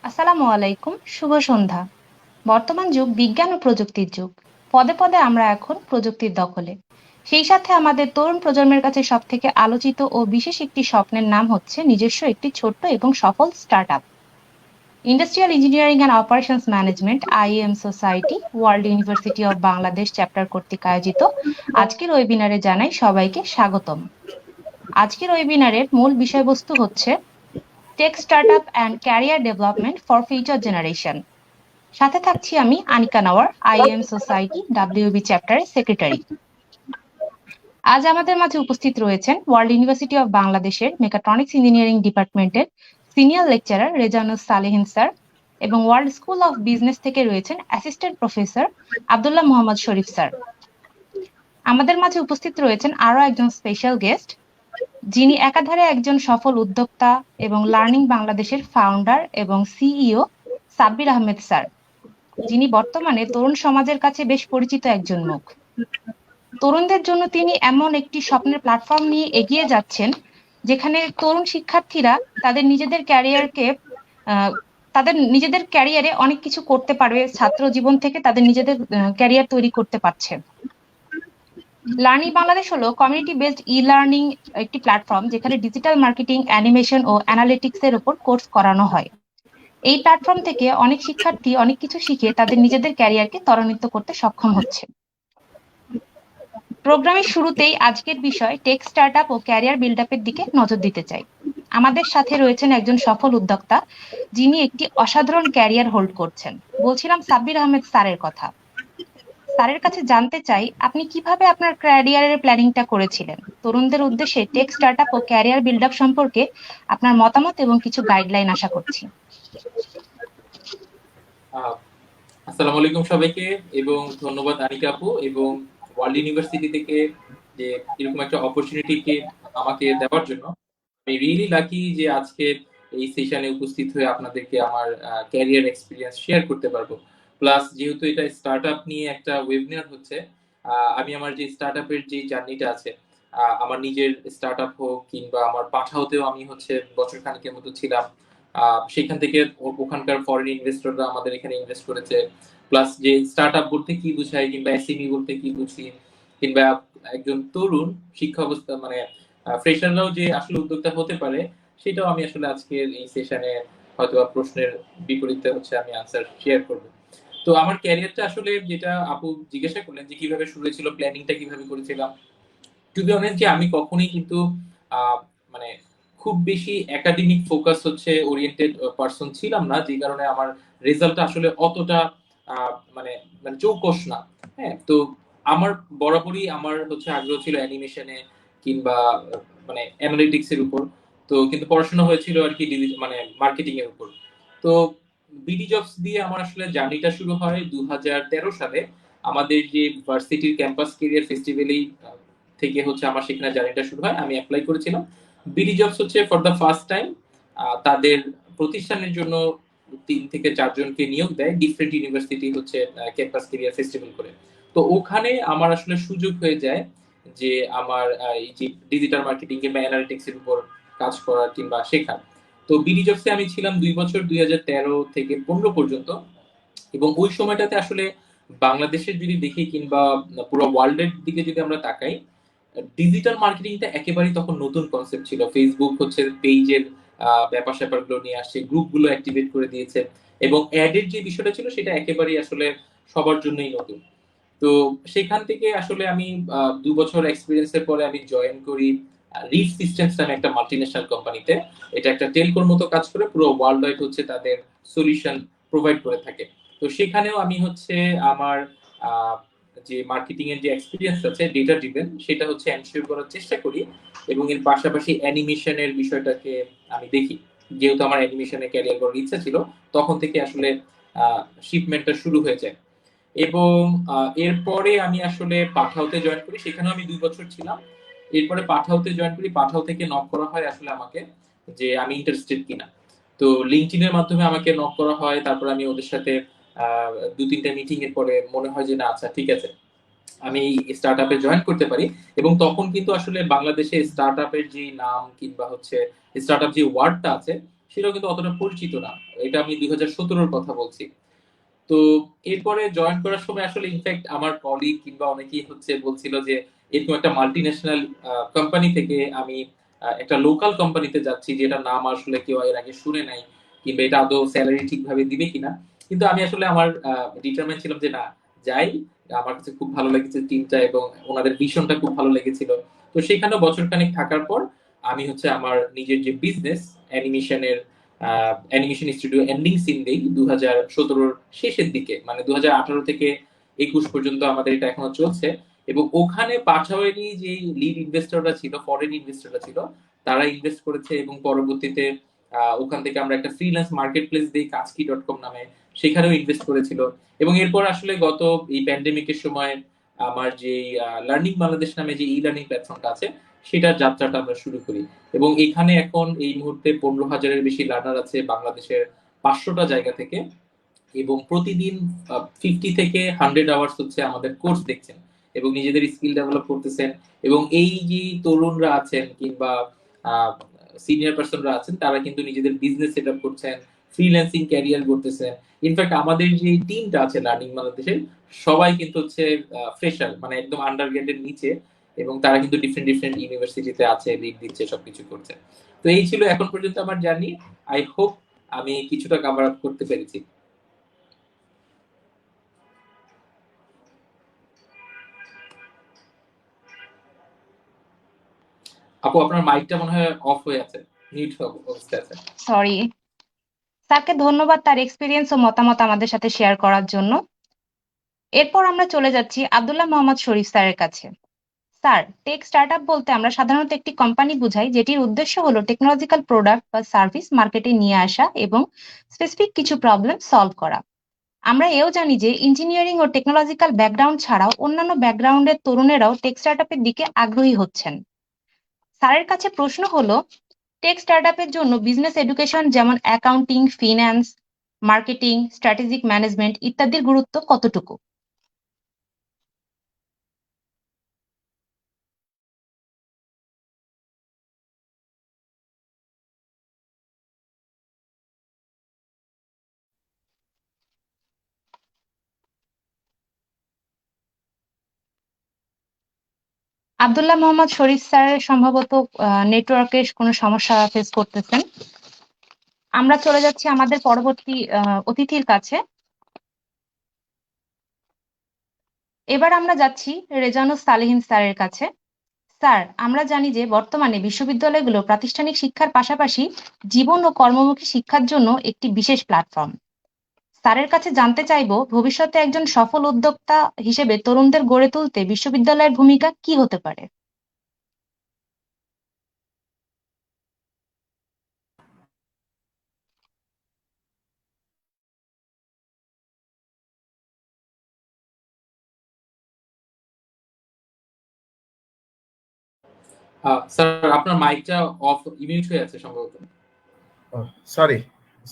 আসসালামু আলাইকুম, শুভ সন্ধ্যা। বর্তমান যুগ বিজ্ঞান ও প্রযুক্তির যুগ। পদে পদে আমরা এখন প্রযুক্তির দখলে। সেই সাথে আমাদের তরুণ প্রজন্মের কাছে সবথেকে আলোচিত ও বিশেষ একটি স্বপ্নের নাম হচ্ছে নিজস্ব একটি ছোট্ট এবং সফল startup. Industrial engineering and operations management IEOM Society World University of Bangladesh chapter কর্তৃক আয়োজিত আজকের ওয়েবিনারে জানাই সবাইকে স্বাগতম। আজকের ওয়েবিনারের মূল বিষয়বস্তু হচ্ছে tech startup and career development for future generation. সাথে থাকছি আমি Anika Nawar, IEOM Society WB চ্যাপ্টারের সেক্রেটারি। আজ আমাদের মাঝে উপস্থিত রয়েছেন ওয়ার্ল্ড ইউনিভার্সিটি অব বাংলাদেশের মেকাট্রনিক্স ইঞ্জিনিয়ারিং ডিপার্টমেন্টের senior lecturer Rezanus Salehin sir এবং ওয়ার্ল্ড স্কুল অফ বিজনেস থেকে রয়েছেন assistant professor Abdullah Mohammad Sharif sir. আমাদের মাঝে উপস্থিত রয়েছেন আরো একজন স্পেশাল গেস্ট, যিনি একাধারে একজন সফল উদ্যোক্তা এবং লার্নিং বাংলাদেশের ফাউন্ডার এবং সিইও সাব্বির আহমেদ স্যার, যিনি বর্তমানে তরুণ সমাজের কাছে বেশ পরিচিত একজন মুখ। তরুণদের জন্য তিনি এমন একটি স্বপ্নের প্ল্যাটফর্ম নিয়ে এগিয়ে যাচ্ছেন, যেখানে তরুণ শিক্ষার্থীরা তাদের নিজেদের ক্যারিয়ারে অনেক কিছু করতে পারবে, ছাত্র জীবন থেকে তাদের নিজেদের ক্যারিয়ার তৈরি করতে পারছে। লার্নিং বাংলাদেশ হলো কমিউনিটি বেসড ই লার্নিং একটি প্ল্যাটফর্ম, যেখানে ডিজিটাল মার্কেটিং, অ্যানিমেশন ও অ্যানালিটিক্স এর উপর কোর্স করানো হয়। এই প্ল্যাটফর্ম থেকে অনেক শিক্ষার্থী অনেক কিছু শিখে তাদের নিজেদের ক্যারিয়ারকে ত্বরান্বিত করতে সক্ষম হচ্ছে। প্রোগ্রামের শুরুতেই আজকের বিষয় টেক স্টার্টআপ ও ক্যারিয়ার বিল্ড আপের দিকে নজর দিতে চাই। আমাদের সাথে রয়েছেন একজন সফল উদ্যোক্তা, যিনি একটি অসাধারণ ক্যারিয়ার হোল্ড করছেন। বলছিলাম সাব্বির আহমেদ স্যারের কথা। স্যারের কাছে জানতে চাই, আপনি কিভাবে আপনার ক্যারিয়ারের প্ল্যানিংটা করেছিলেন। তরুণদের উদ্দেশ্যে টেক স্টার্টআপ ও ক্যারিয়ার বিল্ড আপ সম্পর্কে আপনার মতামত এবং কিছু গাইডলাইন আশা করছি। আসসালামু আলাইকুম সবাইকে, এবং ধন্যবাদ আনিকা আপু এবং ওয়ার্ল্ড ইউনিভার্সিটি থেকে যে এরকম একটা অপরচুনিটিকে আমাকে দেওয়ার জন্য। আমি রিয়েলি লাকি যে আজকে এই সেশনে উপস্থিত হয়ে আপনাদেরকে আমার ক্যারিয়ার এক্সপিরিয়েন্স শেয়ার করতে পারবো। প্লাস যেহেতু এটা স্টার্টআপ নিয়ে একটা ওয়েবিনার হচ্ছে, আমি আমার যে স্টার্টআপের যে জার্নিটা আছে, আমার নিজের স্টার্টআপ হোক কিংবা আমার পাঠাওতেও আমি হচ্ছে বছর খানিকের মতো ছিলাম। সেখান থেকে ওখানকার ফরেন ইনভেস্টররা আমাদের এখানে ইনভেস্ট করেছে। প্লাস যে স্টার্টআপ বলতে কি বুঝায় কিংবা এসএমই বলতে কি বুঝি, কিংবা একজন তরুণ শিক্ষা অবস্থা মানে ফ্রেশাররাও যে আসলে উদ্যোক্তা হতে পারে, সেটাও আমি আসলে আজকের এই সেশনে হয়তো প্রশ্নের বিপরীতে হচ্ছে আমি আনসার শেয়ার করব। তো আমার ক্যারিয়ারটা আসলে যেটা আপু জিজ্ঞাসা করলেন যে কিভাবে শুরু হয়েছিল, প্ল্যানিংটা কিভাবে করেছিলাম, টু বি অনেস্ট যে আমি কখনোই কিন্তু মানে খুব বেশি একাডেমিক ফোকাস হচ্ছে ওরিয়েন্টেড পারসন ছিলাম না, যে কারণে আমার রেজাল্টটা আসলে অতটা মানে মানে চৌকস না। হ্যাঁ, তো আমার বরাবরই আমার হচ্ছে আগ্রহ ছিল অ্যানিমেশনে কিংবা মানে অ্যানালিটিক্স এর উপর। তো কিন্তু পড়াশোনা হয়েছিল আর কি মানে মার্কেটিং এর উপর। তো বিডি জবস দিয়ে আমার আসলে জার্নিটা শুরু হয় 2013 সালে। আমাদের যে ভার্সিটির ক্যাম্পাস ক্যারিয়ার ফেস্টিভ্যালেই থেকে হচ্ছে আমার সেখানে জার্নিটা শুরু হয়। আমি অ্যাপ্লাই করেছিলাম। বিডি জবস হচ্ছে ফর দ্য ফার্স্ট টাইম তাদের প্রতিষ্ঠানের জন্য 3 থেকে 4 জনকে নিয়োগ দেয় ডিফারেন্ট ইউনিভার্সিটি হচ্ছে ক্যাম্পাস ক্যারিয়ার ফেস্টিভ্যাল করে। তো ওখানে আমার আসলে সুযোগ হয়ে যায় যে আমার এই যে ডিজিটাল মার্কেটিং কিংবা অ্যানালিটিক্স এর উপর কাজ করার কিংবা শেখার। তো বিডি জবসে আমি ছিলাম 2 বছর, 2013 থেকে 15 পর্যন্ত। এবং ওই সময়টাতে আসলে বাংলাদেশের যদি দেখি কিংবা পুরো ওয়ার্ল্ডের দিকে যদি আমরা তাকাই, ডিজিটাল মার্কেটিংটা একেবারেই তখন নতুন কনসেপ্ট ছিল। ফেসবুক হচ্ছে পেজের ব্যাপার স্যাপারগুলো নিয়ে আসছে, গ্রুপগুলো অ্যাক্টিভেট করে দিয়েছে, এবং অ্যাডের যে বিষয়টা ছিল সেটা একেবারেই আসলে সবার জন্যই নতুন। তো সেখান থেকে আসলে আমি 2 বছর এক্সপেরিয়েন্সের পরে আমি জয়েন করি রিফ সিস্টেমস নামে একটা মাল্টিন্যাশনাল কোম্পানিতে। এটা একটা টেলকোর মতো কাজ করে, পুরো ওয়ার্ল্ড ওয়াইড হচ্ছে তাদের সলিউশন প্রোভাইড করে থাকে। তো সেখানেও আমি হচ্ছে আমার আহ, যে মার্কেটিং এর যে এক্সপিরিয়েন্স আছে ডেটা ড্রিভেন, সেটা হচ্ছে এনশিওর করার চেষ্টা করি। এবং এর পাশাপাশি অ্যানিমেশনের বিষয়টাকে আমি দেখি, যেহেতু আমার অ্যানিমেশনে ক্যারিয়ার করার ইচ্ছা ছিল, তখন থেকে আসলে শিপমেন্টটা শুরু হয়ে যায়। এবং এরপরে আমি আসলে পাঠাওতে জয়েন করি, সেখানেও আমি 2 বছর ছিলাম। এরপরে পাঠাওতে জয়েন করি, পাঠাও থেকে নক করা হয় আসলে আমাকে যে আমি ইন্টারেস্টেড কিনা। তো লিঙ্কডইনের মাধ্যমে আমাকে নক করা হয়, তারপর আমি ওদের সাথে 2-3টা মিটিং এর পরে মনে হয় যে না আচ্ছা ঠিক আছে, আমি স্টার্টআপে জয়েন করতে পারি। এবং তখন কিন্তু আসলে বাংলাদেশে স্টার্টআপের যে নাম কিংবা হচ্ছে স্টার্টআপ যে ওয়ার্ডটা আছে, সেটাও কিন্তু অতটা পরিচিত না। এটা আমি 2017-র কথা বলছি। তো এরপরে জয়েন করার সময় আসলে ইনফ্যাক্ট আমার কলিগ কিংবা অনেকেই বলছিল যে এরকম একটা মাল্টিন্যাশনাল কোম্পানি থেকে আমি একটা লোকাল কোম্পানিতে যাচ্ছি, যেটা নাম আসলে কেউ এর আগে শুনে নাই, কিংবা এটা আদৌ স্যালারি ঠিকভাবে দিবে কিনা। কিন্তু আমি আসলে আমার ডিটারমাইন ছিলাম যে না, যাই। আমার কাছে খুব ভালো লেগেছে টিমটা এবং ওনাদের ভিশনটা খুব ভালো লেগেছিল। তো সেখানেও বছরখানেক থাকার পর আমি আমার নিজের যে বিজনেস অ্যানিমেশনের অ্যানিমেশন স্টুডিও এন্ডিং সিন দেই 2017-র শেষের দিকে, মানে 2018 থেকে 21 পর্যন্ত আমাদের এটা এখনো চলছে। এবং ওখানে পাঠাওয়েরই যে লিড ইনভেস্টররা ছিল, ফরেন ইনভেস্টররা ছিল, তারা ইনভেস্ট করেছে এবং পরবর্তীতে ওখান থেকে আমরা একটা ফ্রিল্যান্স মার্কেট প্লেস দিই কাজকি.কম নামে, সেখানেও ইনভেস্ট করেছিল। এবং এরপর আসলে গত এই প্যান্ডেমিকের সময় আমার যে লার্নিং বাংলাদেশ নামে যে ই লার্নিং প্ল্যাটফর্মটা আছে, সেটার যাত্রাটা আমরা শুরু করি। এবং এখানে এখন এই মুহূর্তে 15,000-এর বেশি লার্নার আছে বাংলাদেশের 500টা জায়গা থেকে। এবং প্রতিদিন 50 থেকে 100 আওয়ার্স আমাদের কোর্স দেখছেন এবং নিজেদের স্কিল ডেভেলপ করতেছেন। এবং এই যে তরুণরা আছেন কিংবা সিনিয়র পার্সনরা আছেন, তারা কিন্তু নিজেদের বিজনেস সেট আপ করছেন, ফ্রিল্যান্সিং ক্যারিয়ার করতেছেন। ইনফ্যাক্ট আমাদের যে টিমটা আছে লার্নিং বাংলাদেশের, সবাই কিন্তু ফ্রেশার, মানে একদম আন্ডার গ্রেডের নিচে। এবং তারা কিন্তু ডিফারেন্ট ডিফারেন্ট ইউনিভার্সিটিতে আছে, লিড দিচ্ছে, সবকিছু করছে। তো এই ছিল এখন পর্যন্ত আমার জার্নি। আই হোপ আমি কিছুটা কভার আপ করতে পেরেছি। আপু, আপনার মাইকটা মনে হয় অফ হয়ে আছে, মিউট অবস্থায় আছে। সরি। স্যারকে ধন্যবাদ তার এক্সপিরিয়েন্স ও মতামত আমাদের সাথে শেয়ার করার জন্য। এরপর আমরা চলে যাচ্ছি আব্দুল্লাহ মোহাম্মদ শরীফ স্যারের কাছে। স্যার, টেক স্টার্টআপ বলতে আমরা সাধারণত একটি কোম্পানি বুঝাই যেটির উদ্দেশ্য হলো টেকনোলজিক্যাল প্রোডাক্ট বা সার্ভিস মার্কেটে নিয়ে আসা এবং স্পেসিফিক কিছু প্রবলেম সলভ করা। আমরা এও জানি যে ইঞ্জিনিয়ারিং ও টেকনোলজিক্যাল ব্যাকগ্রাউন্ড ছাড়াও অন্যান্য ব্যাকগ্রাউন্ডের তরুণেরাও টেক স্টার্টআপের দিকে আগ্রহী হচ্ছেন। স্যারের কাছে প্রশ্ন হলো, টেক স্টার্টআপের জন্য বিজনেস এডুকেশন যেমন accounting, finance, marketing, strategic management ইত্যাদির গুরুত্ব কতটুকু? আব্দুল্লাহ মোহাম্মদ শরীফ স্যার সম্ভবত নেটওয়ার্কের কোনো সমস্যা ফেস করতেছেন। আমরা চলে যাচ্ছি আমাদের পরবর্তী অতিথির কাছে। এবার আমরা যাচ্ছি রেজানুস সালেহিন স্যারের কাছে। স্যার, আমরা জানি যে বর্তমানে বিশ্ববিদ্যালয়গুলো প্রাতিষ্ঠানিক শিক্ষার পাশাপাশি জীবন ও কর্মমুখী শিক্ষার জন্য একটি বিশেষ প্ল্যাটফর্ম। স্যারের কাছে জানতে চাইবো, ভবিষ্যতে একজন সফল উদ্যোক্তা হিসেবে তরুণদের গড়ে তুলতে বিশ্ববিদ্যালয়ের ভূমিকা কি হতে পারে? স্যার, আপনার মাইকটা অফ, মিউট হয়ে আছে সম্ভবত। Sorry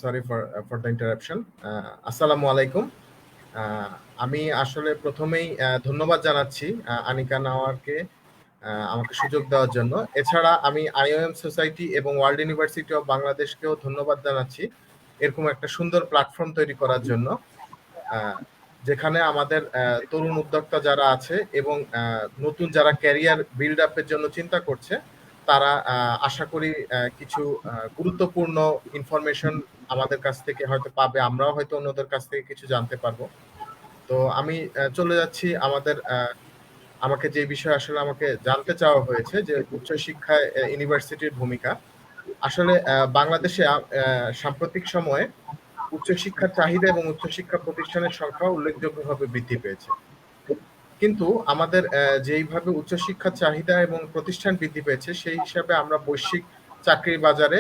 sorry for the interruption. আসসালামু আলাইকুম। আহ, আমি আসলে প্রথমেই ধন্যবাদ জানাচ্ছি আনিকা নাওয়ারকে আমাকে সুযোগ দেওয়ার জন্য। এছাড়া আমি আইওএম সোসাইটি এবং ওয়ার্ল্ড ইউনিভার্সিটি অফ বাংলাদেশকেও ধন্যবাদ জানাচ্ছি এরকম একটা সুন্দর প্ল্যাটফর্ম তৈরি করার জন্য, যেখানে আমাদের তরুণ উদ্যোক্তা যারা আছে এবং নতুন যারা ক্যারিয়ার বিল্ড আপের জন্য চিন্তা করছে, তারা আশা করি কিছু গুরুত্বপূর্ণ ইনফরমেশন আমাদের কাছ থেকে হয়তো পাবে, আমরাও হয়তো অন্যদের কাছ থেকে কিছু জানতে পারবো। তো আমি চলে যাচ্ছি আমাকে যে বিষয় আসলে আমাকে জানতে চাওয়া হয়েছে, যে উচ্চশিক্ষায় ইউনিভার্সিটির ভূমিকা। আসলে বাংলাদেশে সাম্প্রতিক সময়ে উচ্চশিক্ষার চাহিদা এবং উচ্চশিক্ষা প্রতিষ্ঠানের সংখ্যা উল্লেখযোগ্যভাবে বৃদ্ধি পেয়েছে। কিন্তু আমাদের যেইভাবে উচ্চশিক্ষার চাহিদা এবং প্রতিষ্ঠান বৃদ্ধি পেয়েছে, সেই হিসাবে আমরা বৈশ্বিক চাকরির বাজারে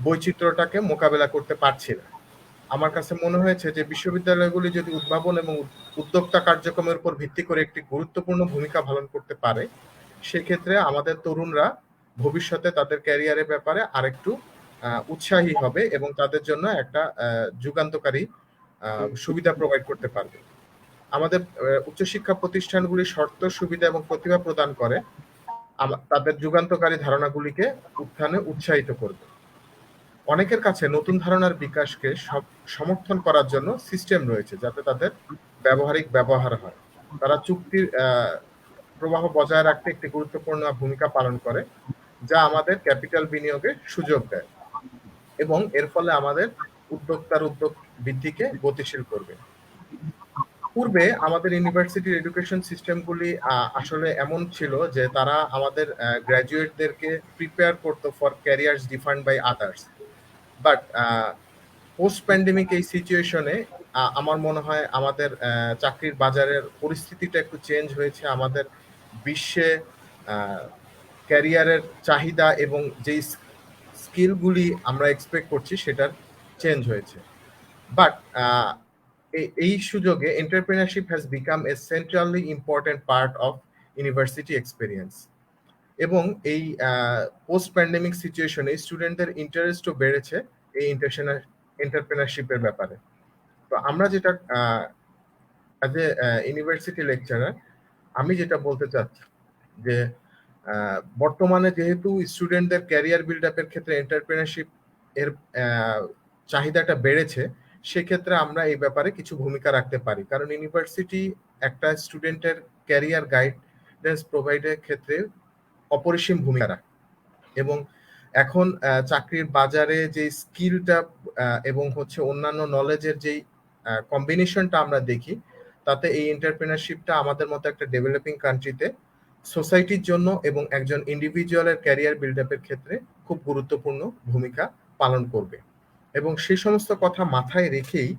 বৈচিত্র্যটাকে মোকাবেলা করতে পারছি না। আমার কাছে মনে হয়েছে যে বিশ্ববিদ্যালয়গুলি যদি উদ্ভাবন এবং উদ্যোক্তা কার্যক্রমের উপর ভিত্তি করে একটি গুরুত্বপূর্ণ ভূমিকা পালন করতে পারে, সেক্ষেত্রে আমাদের তরুণরা ভবিষ্যতে তাদের ক্যারিয়ারের ব্যাপারে আরেকটু উৎসাহী হবে এবং তাদের জন্য একটা যুগান্তকারী সুবিধা প্রোভাইড করতে পারবে। আমাদের উচ্চশিক্ষা প্রতিষ্ঠানগুলি শর্ত, সুবিধা এবং প্রতিভা প্রদান করে তাদের যুগান্তকারী ধারণাগুলিকে উত্থানে উৎসাহিত করবে। অনেকের কাছে নতুন ধারণার বিকাশকে সমর্থন করার জন্য সিস্টেম রয়েছে যাতে তাদের ব্যবহারিক ব্যবহার হয়। তারা চুক্তির প্রবাহ বজায় রাখতে একটি গুরুত্বপূর্ণ ভূমিকা পালন করে, যা আমাদের ক্যাপিটাল বিনিয়োগে সুযোগ দেয় এবং এর ফলে আমাদের উদ্যোক্তার উদ্যোগ বৃদ্ধিকে গতিশীল করবে। পূর্বে আমাদের ইউনিভার্সিটির এডুকেশন সিস্টেমগুলি আসলে এমন ছিল যে তারা আমাদের গ্র্যাজুয়েটদেরকে প্রিপেয়ার করতো for careers defined by others. But post pandemic এই সিচুয়েশনে আমার মনে হয় আমাদের চাকরির বাজারের পরিস্থিতিটা একটু চেঞ্জ হয়েছে। আমাদের বিশ্বে ক্যারিয়ারের চাহিদা এবং যেই স্কিলগুলি আমরা এক্সপেক্ট করছি সেটার চেঞ্জ হয়েছে। বাট এই সুযোগে entrepreneurship has become a centrally important part of university experience. এবং এই পোস্ট প্যান্ডেমিক সিচুয়েশনে স্টুডেন্টদের ইন্টারেস্টও বেড়েছে এই এন্টারপ্রেনারশিপের ব্যাপারে। তো আমরা যেটা অ্যাজ এ ইউনিভার্সিটি লেকচারার আমি যেটা বলতে চাচ্ছি যে বর্তমানে যেহেতু স্টুডেন্টদের ক্যারিয়ার বিল্ড আপের ক্ষেত্রে এন্টারপ্রেনারশিপ এর চাহিদাটা বেড়েছে, সেক্ষেত্রে আমরা এই ব্যাপারে কিছু ভূমিকা রাখতে পারি। কারণ ইউনিভার্সিটি একটা স্টুডেন্টের ক্যারিয়ার গাইডেন্স প্রোভাইডের ক্ষেত্রে অপরিসীম ভূমিকা রাখে এবং এখন চাকরির বাজারে যে স্কিলটা এবং হচ্ছে অন্যান্য নলেজের যেই কম্বিনেশনটা আমরা দেখি, তাতে এই এন্টারপ্রেনারশিপটা আমাদের মতো একটা ডেভেলপিং কান্ট্রিতে সোসাইটির জন্য এবং একজন ইন্ডিভিজুয়ালের ক্যারিয়ার বিল্ড আপের ক্ষেত্রে খুব গুরুত্বপূর্ণ ভূমিকা পালন করবে। এবং সেই সমস্ত কথা মাথায় রেখেই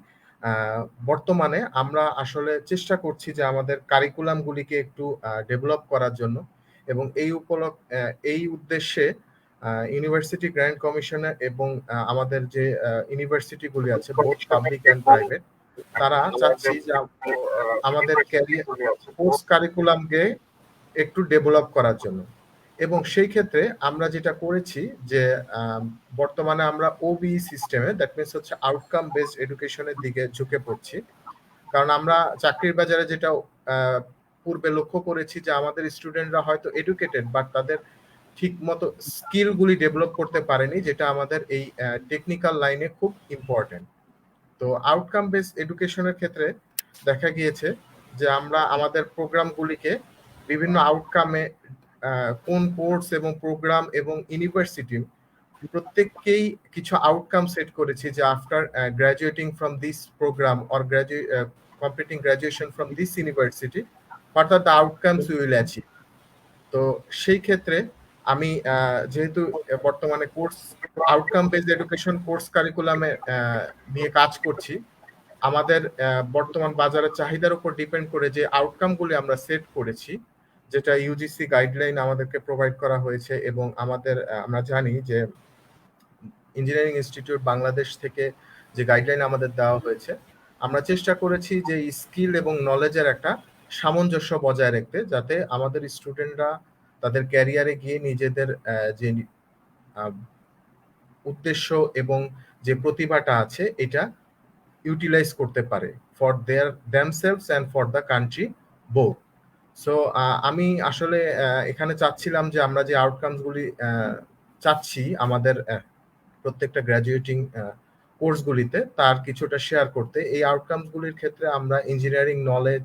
বর্তমানে আমরা আসলে চেষ্টা করছি যে আমাদের কারিকুলামগুলিকে একটু ডেভেলপ করার জন্য এবং এই উদ্দেশ্যে ইউনিভার্সিটি গ্র্যান্ট কমিশনার এবং আমাদের যে ইউনিভার্সিটিগুলি আছে বোথ পাবলিক অ্যান্ড প্রাইভেট, তারা চাচ্ছি যে আমাদের ক্যারিয়ার কোর্স কারিকুলামকে একটু ডেভেলপ করার জন্য। এবং সেই ক্ষেত্রে আমরা যেটা করেছি যে বর্তমানে আমরা ওবি সিস্টেমে, দ্যাট মিনস হচ্ছে আউটকাম বেসড এডুকেশনের দিকে ঝুঁকে পড়ছি। কারণ আমরা চাকরির বাজারে যেটা পূর্বে লক্ষ্য করেছি যে আমাদের স্টুডেন্টরা হয়তো এডুকেটেড বাট তাদের ঠিক মতো স্কিলগুলি ডেভেলপ করতে পারেনি, যেটা আমাদের এই টেকনিক্যাল লাইনে খুব ইম্পর্টেন্ট। তো আউটকাম বেসড এডুকেশনের ক্ষেত্রে দেখা গিয়েছে যে আমরা আমাদের প্রোগ্রামগুলিকে বিভিন্ন আউটকামে কোন কোর্স এবং প্রোগ্রাম এবং ইউনিভার্সিটি প্রত্যেককেই কিছু আউটকাম সেট করেছি যে after graduating from this program or completing graduation from this university, what are the outcomes we will achieve? তো সেই ক্ষেত্রে আমি যেহেতু বর্তমানে course outcome based education course কারিকুলামে নিয়ে কাজ করছি, আমাদের বর্তমান বাজারের চাহিদার উপর ডিপেন্ড করে যে আউটকামগুলি আমরা সেট করেছি, যেটা ইউজিসি গাইডলাইন আমাদেরকে প্রোভাইড করা হয়েছে এবং আমরা জানি যে ইঞ্জিনিয়ারিং ইনস্টিটিউট বাংলাদেশ থেকে যে গাইডলাইন আমাদের দেওয়া হয়েছে, আমরা চেষ্টা করেছি যে স্কিল এবং নলেজের একটা সামঞ্জস্য বজায় রাখতে, যাতে আমাদের স্টুডেন্টরা তাদের ক্যারিয়ারে গিয়ে নিজেদের যে উদ্দেশ্য এবং যে প্রতিভাটা আছে এটা ইউটিলাইজ করতে পারে for themselves and for the country both. So আমি আসলে এখানে চাচ্ছিলাম যে আমরা যে আউটকামসগুলি চাচ্ছি আমাদের প্রত্যেকটা গ্র্যাজুয়েটিং কোর্সগুলিতে তার কিছুটা শেয়ার করতে। এই আউটকামসগুলির ক্ষেত্রে আমরা engineering knowledge,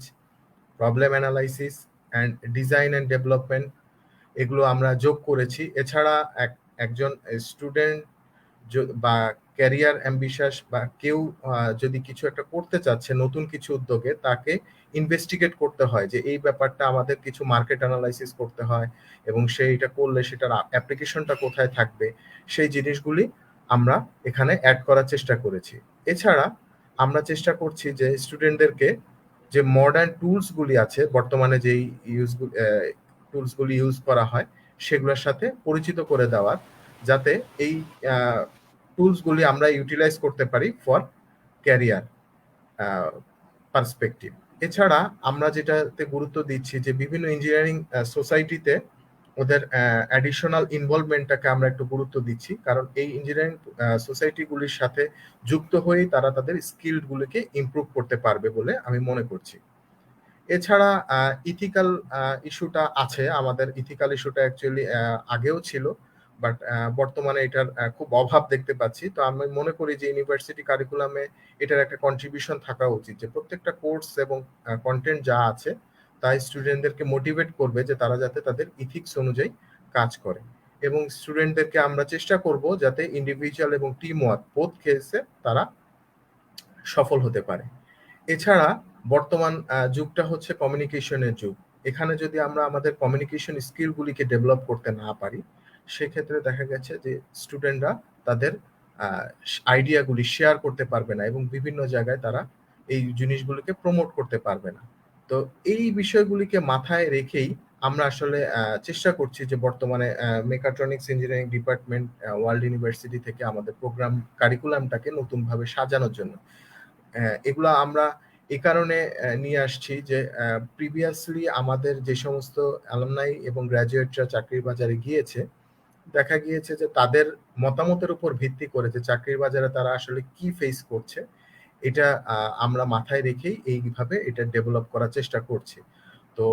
problem analysis and design and development এগুলো আমরা যোগ করেছি। এছাড়া একজন স্টুডেন্ট বা ক্যারিয়ার অ্যাম্বিশাস বা কেউ যদি কিছু একটা করতে চাচ্ছে নতুন কিছু উদ্যোগে, তাকে ইনভেস্টিগেট করতে হয় যে এই ব্যাপারটা আমাদের কিছু মার্কেট অ্যানালাইসিস করতে হয় এবং সেইটা করলে সেটার অ্যাপ্লিকেশনটা কোথায় থাকবে, সেই জিনিসগুলি আমরা এখানে অ্যাড করার চেষ্টা করেছি। এছাড়া আমরা চেষ্টা করছি যে স্টুডেন্টদেরকে যে মডার্ন টুলসগুলি আছে বর্তমানে যেই টুলসগুলি ইউজ করা হয় সেগুলোর সাথে পরিচিত করে দেওয়ার, যাতে এই টুলসগুলি আমরা ইউটিলাইজ করতে পারি ফর ক্যারিয়ার পার্সপেক্টিভ। এছাড়া আমরা যেটাতে গুরুত্ব দিচ্ছি যে বিভিন্ন ইঞ্জিনিয়ারিং সোসাইটিতে ওদের অ্যাডিশনাল ইনভলভমেন্টটাকে আমরা একটু গুরুত্ব দিচ্ছি, কারণ এই ইঞ্জিনিয়ারিং সোসাইটিগুলির সাথে যুক্ত হয়েই তারা তাদের স্কিলগুলিকে ইমপ্রুভ করতে পারবে বলে আমি মনে করছি। এছাড়া ইথিক্যাল ইস্যুটা আছে, আমাদের ইথিক্যাল ইস্যুটা অ্যাকচুয়ালি আগেও ছিল, বাট বর্তমানে এটার খুব অভাব দেখতে পাচ্ছি। তো আমি মনে করি যে ইউনিভার্সিটি কারিকুলামে এটার একটা কন্ট্রিবিউশন থাকা উচিত যে প্রত্যেকটা কোর্স এবং কনটেন্ট যা আছে তা স্টুডেন্টদেরকে মোটিভেট করবে যে তারা যাতে তাদের ইথিক্স অনুযায়ী কাজ করে, এবং স্টুডেন্টদেরকে আমরা চেষ্টা করব যাতে ইন্ডিভিজুয়াল এবং টিম ওয়ার্ক বোথ কেসে তারা সফল হতে পারে। এছাড়া বর্তমান যুগটা হচ্ছে কমিউনিকেশনের যুগ। এখানে যদি আমরা আমাদের কমিউনিকেশন স্কিলগুলিকে ডেভেলপ করতে না পারি, সেক্ষেত্রে দেখা গেছে যে স্টুডেন্টরা তাদের আইডিয়াগুলি শেয়ার করতে পারবে না এবং বিভিন্ন জায়গায় তারা এই জিনিসগুলিকে প্রমোট করতে পারবে না। তো এই বিষয়গুলিকে মাথায় রেখেই আমরা আসলে চেষ্টা করছি যে বর্তমানে mechatronics engineering department world university থেকে আমাদের প্রোগ্রাম কারিকুলামটাকে নতুনভাবে সাজানোর জন্য। এগুলা আমরা এ কারণে নিয়ে আসছি যে প্রিভিয়াসলি আমাদের যে সমস্ত অ্যালুমনাই এবং গ্র্যাজুয়েটরা চাকরির বাজারে গিয়েছে, দেখা গিয়েছে যে তাদের মতামতের উপর ভিত্তি করে যে চাকরির বাজারে তারা আসলে কি ফেস করছে, এটা আমরা মাথায় রেখেই এইভাবে এটা ডেভেলপ করার চেষ্টা করছি। তো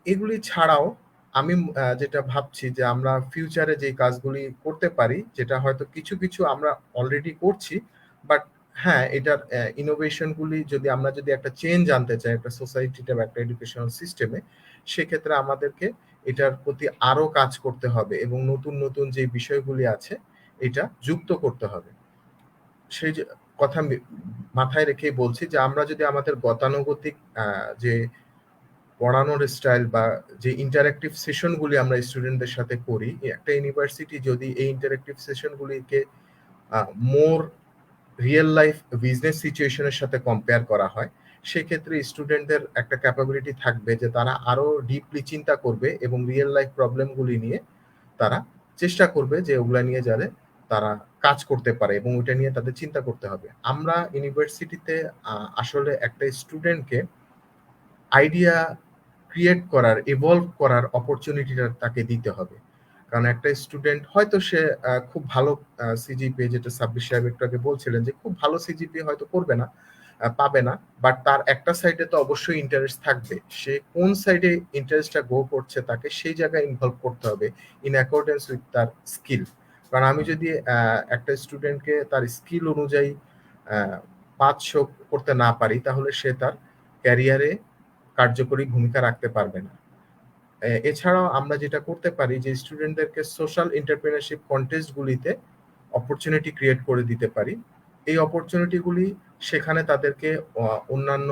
এগুলি ছাড়াও আমি যেটা ভাবছি যে আমরা ফিউচারে যে কাজগুলি করতে পারি, যেটা হয়তো কিছু কিছু আমরা অলরেডি করছি, বাট হ্যাঁ, এটার ইনোভেশন গুলি আমরা যদি একটা চেঞ্জ আনতে চাই একটা সোসাইটিতে বা একটা এডুকেশনাল সিস্টেমে, সেক্ষেত্রে আমাদেরকে এটার প্রতি আরো কাজ করতে হবে এবং নতুন নতুন যে বিষয়গুলি আছে এটা যুক্ত করতে হবে। সেই যে কথা মাথায় রেখেই বলছি যে আমরা যদি আমাদের গতানুগতিক যে পড়ানোর স্টাইল বা যে ইন্টারেক্টিভ সেশনগুলি আমরা স্টুডেন্টদের সাথে করি, একটা ইউনিভার্সিটি যদি এই ইন্টারেক্টিভ সেশনগুলিকে মোর রিয়েল লাইফ বিজনেস সিচুয়েশনের সাথে কম্পেয়ার করা হয়, সেক্ষেত্রে স্টুডেন্টদের একটা ক্যাপাবিলিটি থাকবে যে তারা আরো ডিপলি চিন্তা করবে এবং রিয়েল লাইফ প্রবলেমগুলি নিয়ে তারা চেষ্টা করবে যে ওগুলা নিয়ে যাতে তারা কাজ করতে পারে এবং ওইটা নিয়ে তাদের চিন্তা করতে হবে। আমরা ইউনিভার্সিটিতে আসলে একটা স্টুডেন্টকে আইডিয়া ক্রিয়েট করার, ইভলভ করার অপরচুনিটিটা তাকে দিতে হবে। কারণ একটা স্টুডেন্ট হয়তো সে খুব ভালো সিজিপিএ, যেটা সাব্বির সাহেব একটু আগে বলছিলেন যে খুব ভালো সিজিপিএ হয়তো করবে না, পাবে না, বাট তার একটা সাইডে তো অবশ্যই ইন্টারেস্ট থাকবে। সে কোন সাইডে ইন্টারেস্টটা গ্রো করছে তাকে সেই জায়গায় ইনভলভ করতে হবে ইন অ্যাকর্ডেন্স উইথ তার স্কিল। কারণ আমি যদি একটা স্টুডেন্টকে তার স্কিল অনুযায়ী পাথ শো করতে না পারি, তাহলে সে তার ক্যারিয়ারে কার্যকরী ভূমিকা রাখতে পারবে না। এছাড়াও আমরা যেটা করতে পারি যে স্টুডেন্টদেরকে সোশ্যাল এন্টারপ্রেনারশিপ কন্টেস্ট গুলিতে অপরচুনিটি ক্রিয়েট করে দিতে পারি। এই অপরচুনিটিগুলি সেখানে তাদেরকে অন্যান্য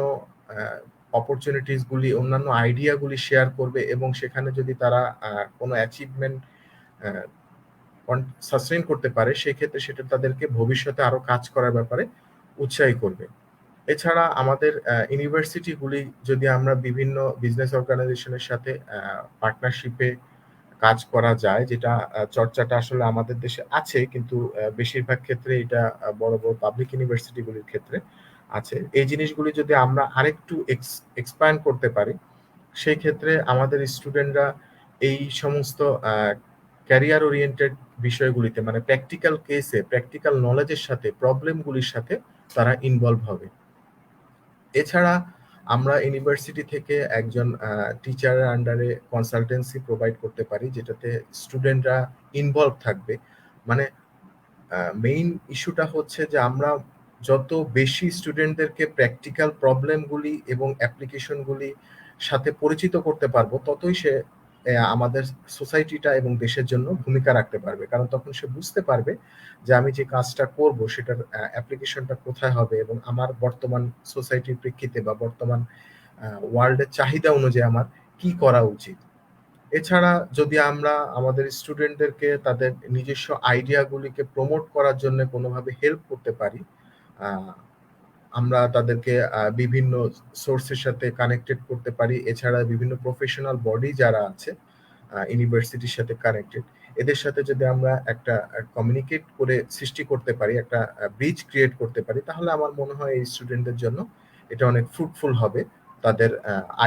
অপরচুনিটিস গুলি, অন্যান্য আইডিয়াগুলি শেয়ার করবে এবং সেখানে যদি তারা কোনো অ্যাচিভমেন্ট সাস্টেইন করতে পারে, সেক্ষেত্রে সেটা তাদেরকে ভবিষ্যতে আরো কাজ করার ব্যাপারে উৎসাহী করবে। এছাড়া আমাদের ইউনিভার্সিটিগুলি যদি আমরা বিভিন্ন বিজনেস অর্গানাইজেশনের সাথে পার্টনারশিপে কাজ করা যায়, যেটা চর্চাটা আসলে আমাদের দেশে আছে, কিন্তু বেশিরভাগ ক্ষেত্রে এটা বড় বড় পাবলিক ইউনিভার্সিটিগুলির ক্ষেত্রে আছে। এই জিনিসগুলি যদি আমরা আরেকটু এক্সপ্যান্ড করতে পারি, সেই ক্ষেত্রে আমাদের স্টুডেন্টরা এই সমস্ত ক্যারিয়ার ওরিয়েন্টেড বিষয়গুলিতে, মানে প্র্যাকটিক্যাল কেসে, প্র্যাকটিক্যাল নলেজের সাথে, প্রবলেমগুলির সাথে তারা ইনভলভ হবে। এছাড়া আমরা ইউনিভার্সিটি থেকে একজন টিচারের আন্ডারে কনসালটেন্সি প্রোভাইড করতে পারি, যেটাতে স্টুডেন্টরা ইনভলভ থাকবে। মানে মেইন ইস্যুটা হচ্ছে যে আমরা যত বেশি স্টুডেন্টদেরকে প্র্যাকটিক্যাল প্রবলেমগুলি এবং অ্যাপ্লিকেশনগুলি সাথে পরিচিত করতে পারবো, ততই সে আমাদের সোসাইটিটা এবং দেশের জন্য ভূমিকা রাখতে পারবে। কারণ তখন সে বুঝতে পারবে যে আমি যে কাজটা করব সেটার অ্যাপ্লিকেশনটা কোথায় হবে এবং আমার বর্তমান সোসাইটির প্রেক্ষিতে বা বর্তমান ওয়ার্ল্ডের চাহিদা অনুযায়ী আমার কি করা উচিত। এছাড়া যদি আমরা আমাদের স্টুডেন্টদেরকে তাদের নিজস্ব আইডিয়াগুলিকে প্রমোট করার জন্য কোনোভাবে হেল্প করতে পারি, আমরা তাদেরকে বিভিন্ন সোর্সের সাথে কানেক্টেড করতে পারি। এছাড়া বিভিন্ন প্রফেশনাল বডি যারা আছে ইউনিভার্সিটির সাথে কানেক্টেড, এদের সাথে যদি আমরা একটা কমিউনিকেট করে সৃষ্টি করতে পারি, একটা ব্রিজ ক্রিয়েট করতে পারি, তাহলে আমার মনে হয় এই স্টুডেন্টদের জন্য এটা অনেক ফ্রুটফুল হবে তাদের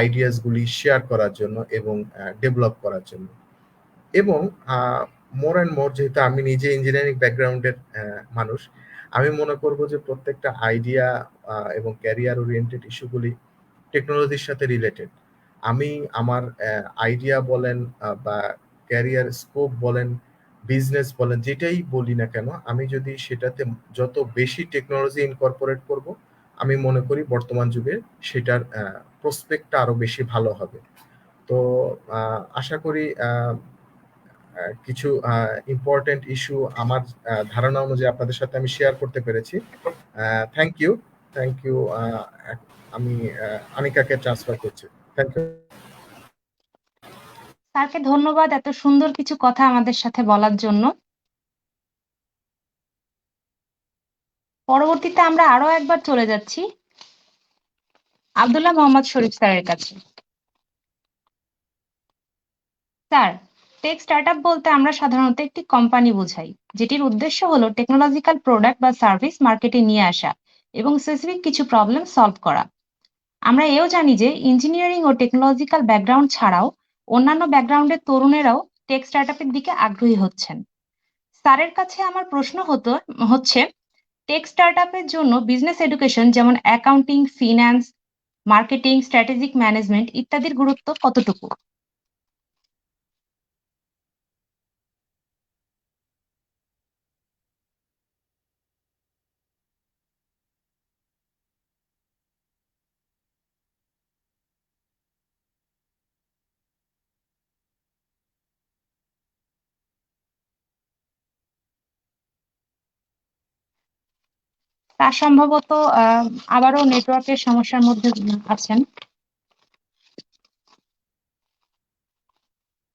আইডিয়াস গুলি শেয়ার করার জন্য এবং ডেভেলপ করার জন্য। এবং মোর অ্যান্ড মোর, যেহেতু আমি নিজে ইঞ্জিনিয়ারিং ব্যাকগ্রাউন্ডের মানুষ, আমি মনে করব যে প্রত্যেকটা আইডিয়া এবং ক্যারিয়ার ওরিয়েন্টেড ইস্যুগুলি টেকনোলজির সাথে রিলেটেড। আমি আমার আইডিয়া বলেন বা ক্যারিয়ার স্কোপ বলেন বিজনেস বলেন, যেটাই বলি না কেন, আমি যদি সেটাতে যত বেশি টেকনোলজি ইনকর্পোরেট করব, আমি মনে করি বর্তমান যুগে সেটার প্রসপেক্টটা আরো বেশি ভালো হবে। তো আশা করি কিছু ইম্পর্টেন্ট ইস্যু আমার ধারণা অনুযায়ী আপনাদের সাথে আমি শেয়ার করতে পেরেছি। Thank you, thank you. আমি আনিকাকে ট্রান্সফার করছি। Thank you. স্যারকে ধন্যবাদ এত সুন্দর কিছু কথা আমাদের সাথে বলার জন্য। পরবর্তীতে আমরা আরো একবার চলে যাচ্ছি আব্দুল্লাহ মোহাম্মদ শরীফ স্যারের কাছে। স্যার, টেক স্টার্টআপ বলতে আমরা সাধারণত একটি কোম্পানি বোঝাই, যেটির উদ্দেশ্য হলো টেকনোলজিক্যাল প্রোডাক্ট বা সার্ভিস মার্কেটে নিয়ে আসা এবং স্পেসিফিক কিছু প্রবলেম সলভ করা। আমরা এও জানি যে ইঞ্জিনিয়ারিং ও টেকনোলজিক্যাল ব্যাকগ্রাউন্ড ছাড়াও অন্যান্য ব্যাকগ্রাউন্ডের তরুণেরাও টেক স্টার্টআপের দিকে আগ্রহী হচ্ছেন। স্যারের কাছে আমার প্রশ্ন হচ্ছে টেক স্টার্টআপের জন্য বিজনেস এডুকেশন যেমন accounting, finance, marketing, strategic management ইত্যাদির গুরুত্ব কতটুকু? তা সম্ভবত আবারও নেটওয়ার্কের সমস্যার মধ্যে আছেন।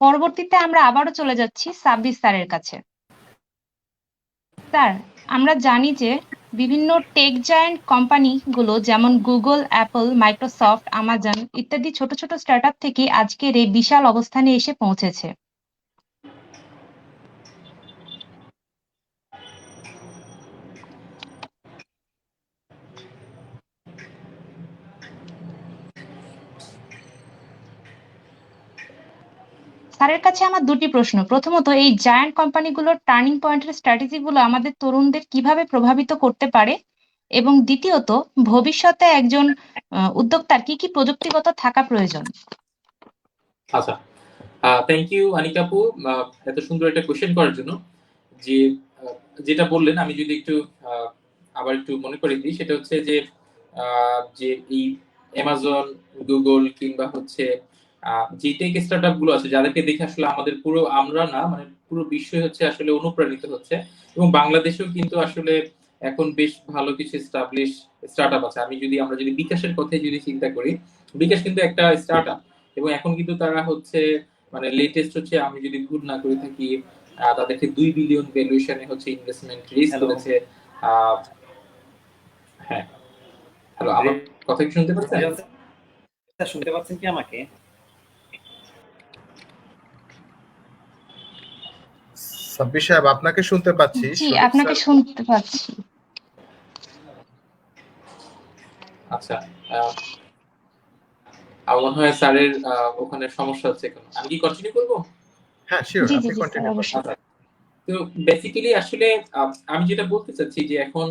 পরবর্তীতে আমরা আবারও চলে যাচ্ছি সাব্বির স্যারের কাছে। স্যার, আমরা জানি যে বিভিন্ন টেক জায়ান্ট কোম্পানিগুলো যেমন গুগল, অ্যাপল, মাইক্রোসফট, আমাজন ইত্যাদি ছোট ছোট স্টার্টআপ থেকে আজকের এই বিশাল অবস্থানে এসে পৌঁছেছে। স্যারের কাছে আমার দুটি প্রশ্ন। প্রথমত, এই জায়ান্ট কোম্পানিগুলোর টার্নিং পয়েন্টের স্ট্র্যাটেজিগুলো আমাদের তরুণদের কিভাবে প্রভাবিত করতে পারে, এবং দ্বিতীয়ত, ভবিষ্যতে একজন উদ্যোক্তার কি কি প্রযুক্তিগত থাকা প্রয়োজন? আচ্ছা, থ্যাংক ইউ আনিকা আপু এত সুন্দর একটা কোশ্চেন করার জন্য। যে যেটা বললেন, আমি যদি একটু আবার একটু মনে করে দিই, সেটা হচ্ছে যে যে এই অ্যামাজন, গুগল কিংবা হচ্ছে যে টেক স্টার্টআপ গুলো আছে, যাদেরকে দেখে আসলে আমাদের পুরো আমরা না মানে পুরো বিশ্বই হচ্ছে আসলে অনুপ্রাণিত হচ্ছে, এবং বাংলাদেশেও কিন্তু আসলে এখন বেশ ভালো কিছু এস্টাবলিশ স্টার্টআপ আছে। আমরা যদি বিকাশের কথাই যদি চিন্তা করি, বিকাশ কিন্তু একটা স্টার্টআপ, এবং এখন কিন্তু তারা হচ্ছে মানে লেটেস্ট হচ্ছে, আমি যদি ভুল না করে থাকি, তাদেরকে 2 বিলিয়ন ভ্যালুয়েশনে হচ্ছে ইনভেস্টমেন্ট রেজ করেছে। হ্যাঁ, হ্যালো, আমার কথা কি শুনতে পাচ্ছেন? শুনতে পাচ্ছেন কি আমাকে? সাব্বির সাহেব, আপনাকে শুনতে পাচ্ছি। জি, আপনাকে শুনতে পাচ্ছি। আচ্ছা, আমার মনে হয় স্যারের ওখানে সমস্যা হচ্ছে। কেন আমি কি কন্টিনিউ করব? হ্যাঁ, শিওর, জি জি আপনি জি স্যার, কন্টিনিউ করুন। অবশ্যই। তো বেসিক্যালি আসলে আমি যেটা বলতে চাচ্ছি যে এখন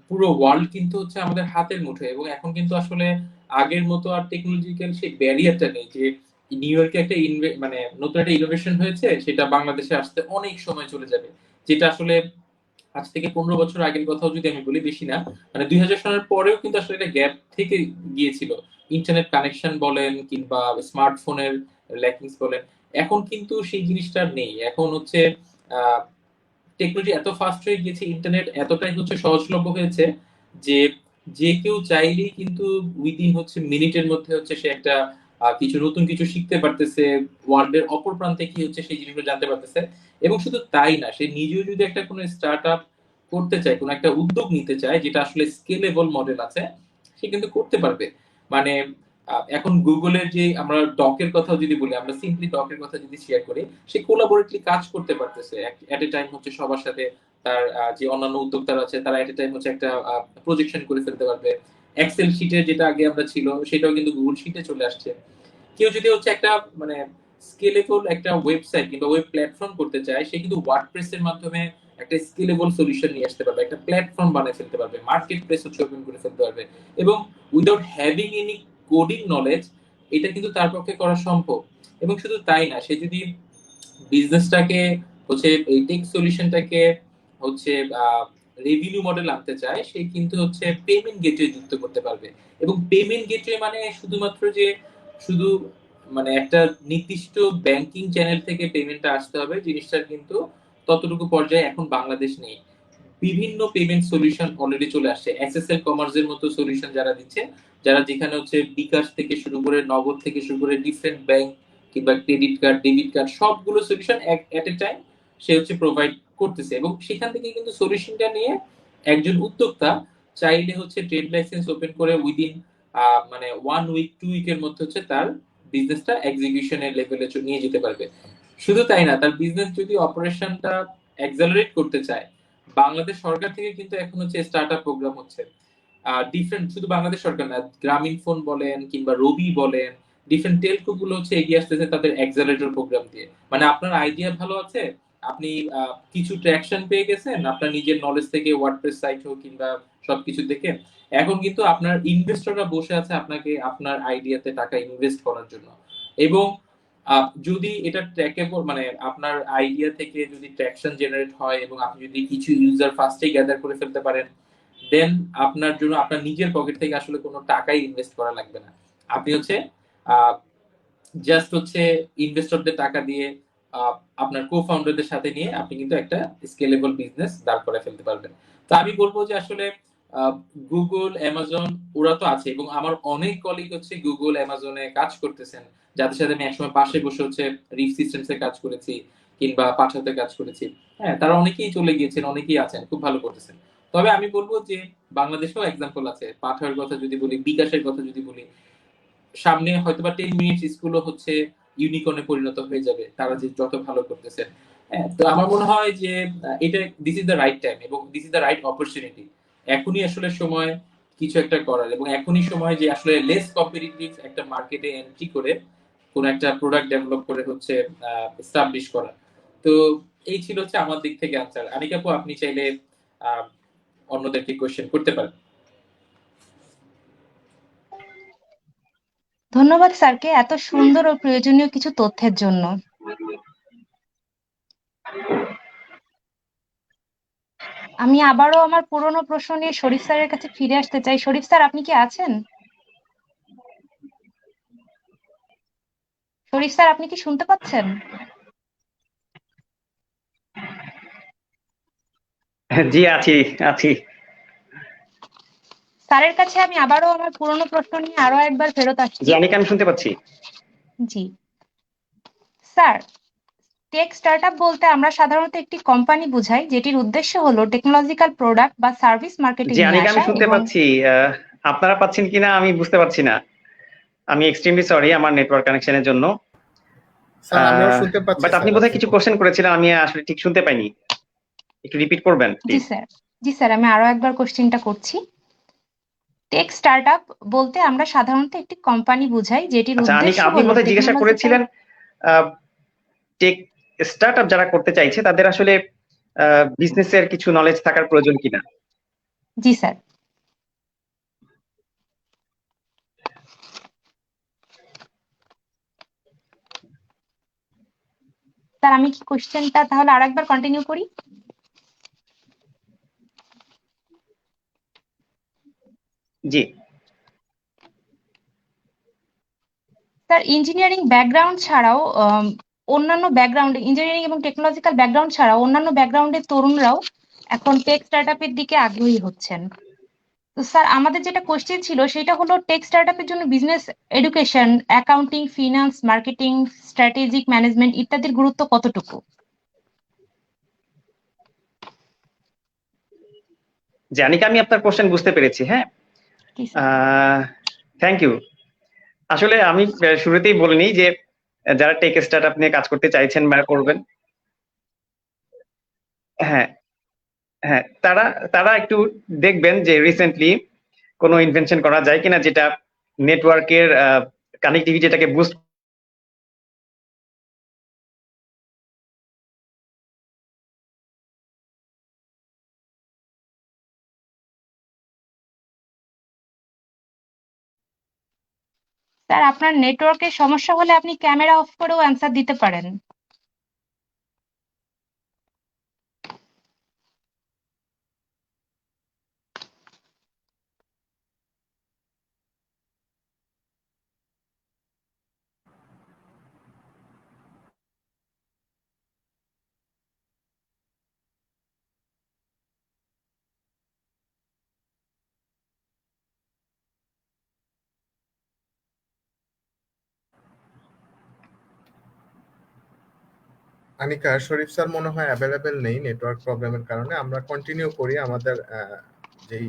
পুরো ওয়ার্ল্ড কিন্তু হচ্ছে আমাদের হাতের মুঠোয়, এবং এখন কিন্তু আসলে আগের মতো আর টেকনোলজিক্যাল সেই ব্যারিয়ারটা নেই যে নিউ ইয়র্কে একটা মানে নতুন একটা ইনোভেশন হয়েছে, সেটা বাংলাদেশে আসতে অনেক সময় চলে যাবে। যেটা আসলে আজ থেকে 15 বছর আগের কথাও যদি আমি বলি, বেশি না, মানে 2000 সালের পরেও কিন্তু আসলে একটা গ্যাপ থেকে গিয়েছিল। ইন্টারনেট কানেকশন বলেন কিংবা স্মার্টফোনের ল্যাকিংস বলেন, এখন কিন্তু সেই জিনিসটা নেই। এখন হচ্ছে টেকনোলজি এত ফাস্ট হয়ে গিয়েছে, ইন্টারনেট এতটাই হচ্ছে সহজলভ্য হয়েছে যে যে কেউ চাইলেই কিন্তু উইদিন হচ্ছে মিনিটের মধ্যে হচ্ছে সে একটা কিছু নতুন কিছু শিখতে পারতেছে, ওয়ার্ল্ডের অপর প্রান্তে কি হচ্ছে সেই জিনিসগুলো জানতে পারতেছে। এবং শুধু তাই না, সে নিজেও যদি একটা কোনো স্টার্ট আপ করতে চায়, কোনো একটা উদ্যোগ নিতে চায় যেটা আসলে স্কেলেবল মডেল আছে, সে কিন্তু করতে পারবে। মানে এখন গুগলের যে আমরা ডকের কথা যদি বলি, আমরা সিম্পলি ডকের কথা যদি শেয়ার করি, সে কোলাবোরেটলি কাজ করতে পারতেছে এট এ টাইম হচ্ছে সবার সাথে। তার যে অন্যান্য উদ্যোক্তারা আছে, তারা এট এ টাইম হচ্ছে একটা প্রজেকশন করে ফেলতে পারবে। এক্সেল শিটে যেটা আগে আমরা ছিল, সেটাও কিন্তু গুগল শিটে চলে আসছে। কেউ যদি হচ্ছে একটা মানে স্কেলেবল একটা ওয়েবসাইট কিংবা ওয়েব প্ল্যাটফর্ম করতে চায়, সে কিন্তু ওয়ার্ডপ্রেস এর মাধ্যমে একটা স্কেলেবল সলিউশন নিয়ে আসতে পারবে, একটা প্ল্যাটফর্ম বানিয়ে ফেলতে পারবে, মার্কেট প্লেস হচ্ছে ওপেন করে ফেলতে পারবে। এবং without having any coding knowledge এটা কিন্তু তার পক্ষে করা সম্ভব। এবং শুধু তাই না, সে যদি বিজনেসটাকে হচ্ছে এই টেক সলিউশনটাকে হচ্ছে রেভিনিউ মডেল আনতে চায়, সে কিন্তু হচ্ছে পেমেন্ট গেটওয়ে যুক্ত করতে পারবে। এবং পেমেন্ট গেটওয়ে মানে শুধুমাত্র যে শুধু মানে একটা নির্দিষ্ট ব্যাংকিং চ্যানেল থেকে পেমেন্টটা আসতে হবে, জিনিসটার কিন্তু ততটুকু পর্যায়ে এখন বাংলাদেশ নেই। বিভিন্ন পেমেন্ট সলিউশন অলরেডি চলে আসছে। এসএসএল কমার্সের মতো সলিউশন যারা দিচ্ছে, যারা যেখানে হচ্ছে বিকাশ থেকে শুরু করে নগদ থেকে শুরু করে ডিফারেন্ট ব্যাংক কিংবা ক্রেডিট কার্ড, ডেবিট কার্ড সবগুলো সলিউশন এট এ টাইম সে হচ্ছে প্রোভাইড করতেছে। এবং সেখান থেকে কিন্তু সলিউশনটা নিয়ে একজন উদ্যোক্তা চাইলে হচ্ছে ট্রেড লাইসেন্স ওপেন করে উইদিন মানে 1 উইক 2 উইকের মধ্যে হচ্ছে তার বিজনেসটা এক্সিকিউশনের লেভেলে নিয়ে যেতে পারবে। শুধু তাই না, তার বিজনেস যদি অপারেশনটা এক্সেলারেট করতে চায়, বাংলাদেশ সরকার থেকে কিন্তু এখন হচ্ছে স্টার্টআপ প্রোগ্রাম হচ্ছে। ডিফারেন্ট শুধু বাংলাদেশ সরকার না, গ্রামীণ ফোন বলেন কিংবা রবি বলেন, ডিফারেন্ট টেলকো গুলো হচ্ছে এগিয়ে আসতেছে তাদের এক্সেলারেটর প্রোগ্রাম দিয়ে। মানে আপনার আইডিয়া ভালো আছে, আপনি কিছু ট্র্যাকশন পেয়ে গেছেন আপনার নিজের নলেজ থেকে, ওয়ার্ডপ্রেস সাইট হোক কিংবা সবকিছু দেখে, এখন কিন্তু আপনার ইনভেস্টররা বসে আছে আপনাকে আপনার আইডিয়াতে টাকা ইনভেস্ট করার জন্য। এবং যদি এটা ট্র্যাকেবল মানে আপনার আইডিয়া থেকে যদি ট্র্যাকশন জেনারেট হয় এবং আপনি যদি কিছু ইউজার ফার্স্টে গ্যাদার করে ফেলতে পারেন, দেন আপনার জন্য আপনার নিজের পকেট থেকে আসলে কোনো টাকাই ইনভেস্ট করা লাগবে না। আপনি হচ্ছে জাস্ট হচ্ছে ইনভেস্টরদের টাকা দিয়ে আপনার কো ফাউন্ডারদের সাথে নিয়ে আপনি কিন্তু একটা স্কেলেবল বিজনেস দাঁড় করে ফেলতে পারবেন। তো আমি বলবো যে আসলে গুগল, অ্যামাজন ওরা তো আছে, এবং আমার অনেক কলিগ হচ্ছে গুগল, অ্যামাজনে কাজ করতেছেন, যাদের সাথে আমি একসময় পাশে বসে হচ্ছে রিফ সিস্টেমসে কাজ করেছি কিংবা পাঠাতে কাজ করেছি। হ্যাঁ, তারা অনেকেই চলে গিয়েছেন, অনেকেই আছেন, খুব ভালো করতেছেন। তবে আমি বলবো যে বাংলাদেশেও এক্সাম্পল আছে। পাঠার কথা যদি বলি, বিকাশের কথা যদি বলি, সামনে হয়তোবা 10 মিনিট স্কুলও হচ্ছে ইউনিকর্নে পরিণত হয়ে যাবে, তারা যে যত ভালো করতেছেন। হ্যাঁ, তো আমার মনে হয় যে এটা this is the right time এবং this is the right opportunity. এখনই আসলে সময় কিছু একটা করার, এবং এখনই সময় যে আসলে লেস কম্পিটিটিভ একটা মার্কেটে এন্ট্রি করে কোন একটা প্রোডাক্ট ডেভেলপ করে হচ্ছে এস্টাবলিশ করা। তো এই ছিল হচ্ছে আমার দিক থেকে আনসার। আনিকা আপু, আপনি চাইলে আহ, অন্যদেরকে কোয়েশ্চেন করতে পারেন। ধন্যবাদ স্যারকে এত সুন্দর ও প্রয়োজনীয় কিছু তথ্যের জন্য। আমি আবারও আমার পুরনো প্রশ্ন নিয়ে শরীফ স্যারের কাছে ফিরে আসতে চাই। শরীফ স্যার, আপনি কি আছেন? শরীফ স্যার, আপনি কি শুনতে পাচ্ছেন? জি, আছি আছি। স্যারের কাছে আমি আবারও আমার পুরনো প্রশ্ন নিয়ে আরো একবার ফেরত জি, আসছি। আমি কেন শুনতে পাচ্ছি। জি স্যার, টেক স্টার্টআপ বলতে আমরা সাধারণত একটি কোম্পানি বুঝাই যেটির উদ্দেশ্য হলো টেকনোলজিক্যাল প্রোডাক্ট বা সার্ভিস মার্কেটে জি, নিয়ে আনিকা, আমি আসা শুনতে এবং পাচ্ছি। আপনারা পাচ্ছেন কিনা আমি বুঝতে পারছি না। আমি এক্সট্রিমলি সরি আমার নেটওয়ার্ক কানেকশনের জন্য। স্যার আমিও শুনতে পাচ্ছি বাট আপনি স্যার, বোধহয় আপনি কিছু কোশ্চেন করেছিলেন, আমি আসলে ঠিক শুনতে পাইনি। একটু রিপিট করবেন জি প্লিজ। স্যার, জি স্যার, আমি আরো একবার কোশ্চেনটা করছি। টেক স্টার্টআপ বলতে আমরা সাধারণত একটি কোম্পানি বুঝাই যেটির আচ্ছা উদ্দেশ্য আনিকা, আপনি হলো বোধহয় জিজ্ঞাসা টেকনোলজিক্যাল। করেছিলেন টেক স্টার্টআপ যারা করতে চাইছে তাদের আসলে বিজনেসের কিছু নলেজ থাকার প্রয়োজন কিনা। জি স্যার। স্যার, আমি কি কোশ্চেনটা তাহলে আরেকবার কন্টিনিউ করি? জি। স্যার, ইঞ্জিনিয়ারিং ব্যাকগ্রাউন্ড ছাড়াও অন্যান্য ব্যাকগ্রাউন্ড, ইঞ্জিনিয়ারিং এবং টেকনোলজিক্যাল ব্যাকগ্রাউন্ড ছাড়াও অন্যান্য ব্যাকগ্রাউন্ডের তরুণরাও এখন টেক স্টার্টআপের দিকে আগ্রহী হচ্ছেন। তো স্যার, আমাদের যেটা কোশ্চেন ছিল সেটা হলো টেক স্টার্টআপের জন্য business education, accounting, finance, marketing, strategic management ইত্যাদির গুরুত্ব কতটুকু? জি আনিকা, আমি আপনার কোশ্চেন বুঝতে পেরেছি। হ্যাঁ, জি স্যার। Thank you. আসলে আমি শুরুতেই বলিনি যে যারা টেক স্টার্টআপ নিয়ে কাজ করতে চাইছেন বা করবেন, হ্যাঁ হ্যাঁ, তারা তারা একটু দেখবেন যে রিসেন্টলি কোনো ইনভেনশন করা যায় কিনা যেটা নেটওয়ার্কের কানেক্টিভিটিটাকে বুস্ট। স্যার, আপনার নেটওয়ার্কের সমস্যা হলে আপনি ক্যামেরা অফ করেও অ্যান্সার দিতে পারেন। আনিকা, শরীফ স্যার মনে হয় অ্যাভেলেবেল নেই নেটওয়ার্ক প্রবলেমের কারণে। আমরা কন্টিনিউ করি আমাদের যেই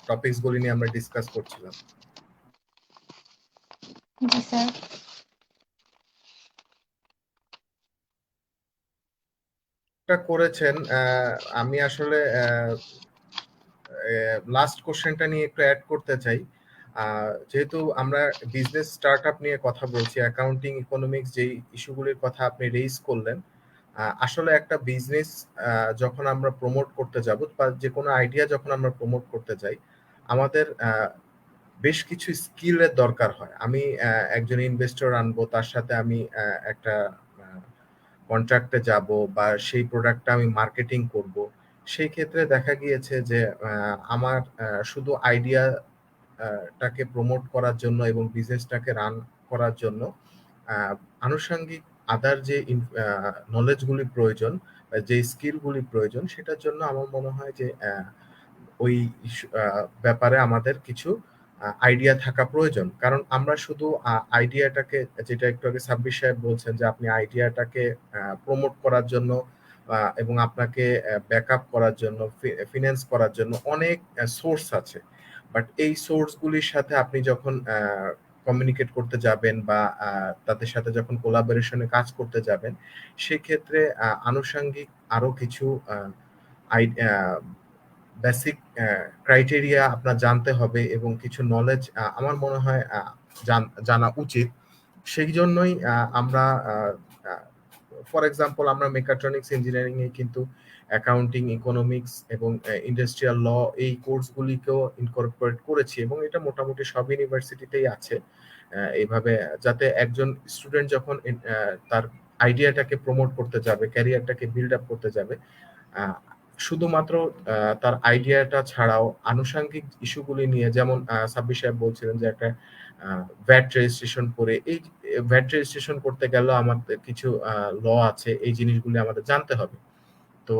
টপিকস গুলি নিয়ে আমরা ডিসকাস করছিলাম। জি স্যার। এটা করেছেন। আমি আসলে লাস্ট কোশ্চেনটা নিয়ে একটু অ্যাড করতে চাই। যেহেতু আমরা বিজনেস স্টার্টআপ নিয়ে কথা বলছি, অ্যাকাউন্টিং, ইকোনমিক্স যেই ইস্যুগুলির কথা আপনি রেইজ করলেন, আসলে একটা বিজনেস যখন আমরা প্রমোট করতে যাব বা যে কোনো আইডিয়া যখন আমরা প্রমোট করতে যাই, আমাদের বেশ কিছু স্কিলের দরকার হয়। আমি একজন ইনভেস্টর আনবো, তার সাথে আমি একটা কন্ট্রাক্টে যাব বা সেই প্রোডাক্টটা আমি মার্কেটিং করব। সেই ক্ষেত্রে দেখা গিয়েছে যে আমার শুধু আইডিয়া টাকে প্রমোট করার জন্য এবং বিজনেসটাকে রান করার জন্য আনুষঙ্গিক আদার যে নলেজগুলি প্রয়োজন, যে স্কিলগুলি প্রয়োজন, সেটার জন্য আমার মনে হয় যে ওই ব্যাপারে আমাদের কিছু আইডিয়া থাকা প্রয়োজন। কারণ আমরা শুধু আইডিয়াটাকে, যেটা একটু আগে সাব্বির সাহেব বলছেন যে আপনি আইডিয়াটাকে প্রমোট করার জন্য এবং আপনাকে ব্যাকআপ করার জন্য, ফিন্যান্স করার জন্য অনেক সোর্স আছে। বাট এই সোর্সগুলির সাথে আপনি যখন কমিউনিকেট করতে যাবেন বা তাদের সাথে যখন কোলাবোরেশনে কাজ করতে যাবেন, সেক্ষেত্রে আনুষঙ্গিক আরো কিছু বেসিক ক্রাইটেরিয়া আপনার জানতে হবে এবং কিছু নলেজ আমার মনে হয় জানা উচিত। সেই জন্যই আমরা ফর এক্সাম্পল আমরা মেকাট্রনিক্স ইঞ্জিনিয়ারিং এ কিন্তু অ্যাকাউন্টিং, ইকোনমিক্স এবং ইন্ডাস্ট্রিয়াল ল এই কোর্সগুলিকেও ইনকর্পোরেট করেছি এবং এটা মোটামুটি সব ইউনিভার্সিটিতেই আছে। এইভাবে যাতে একজন স্টুডেন্ট যখন তার আইডিয়াটাকে প্রমোট করতে যাবে, ক্যারিয়ারটাকে বিল্ড আপ করতে যাবে, শুধুমাত্র তার আইডিয়াটা ছাড়াও আনুষঙ্গিক ইস্যুগুলি নিয়ে, যেমন সাব্বির সাহেব বলছিলেন যে একটা ভ্যাট রেজিস্ট্রেশন করে, এই ভ্যাট রেজিস্ট্রেশন করতে গেলেও আমাদের কিছু ল আছে, এই জিনিসগুলি আমাদের জানতে হবে। তো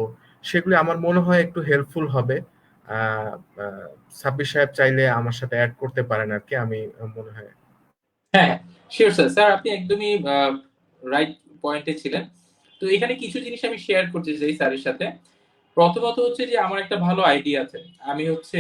সেগুলি আমার মনে হয় একটু হেল্পফুল হবে। সাব্বির সাহেব চাইলে আমার সাথে অ্যাড করতে পারেন আর কি, আমি মনে হয়। হ্যাঁ, শিওর স্যার। স্যার আপনি একদমই রাইট পয়েন্টে ছিলেন। তো এখানে কিছু জিনিস আমি শেয়ার করতে চাই স্যারের সাথে। প্রথমত হচ্ছে যে আমার একটা ভালো আইডিয়া আছে। আমি হচ্ছে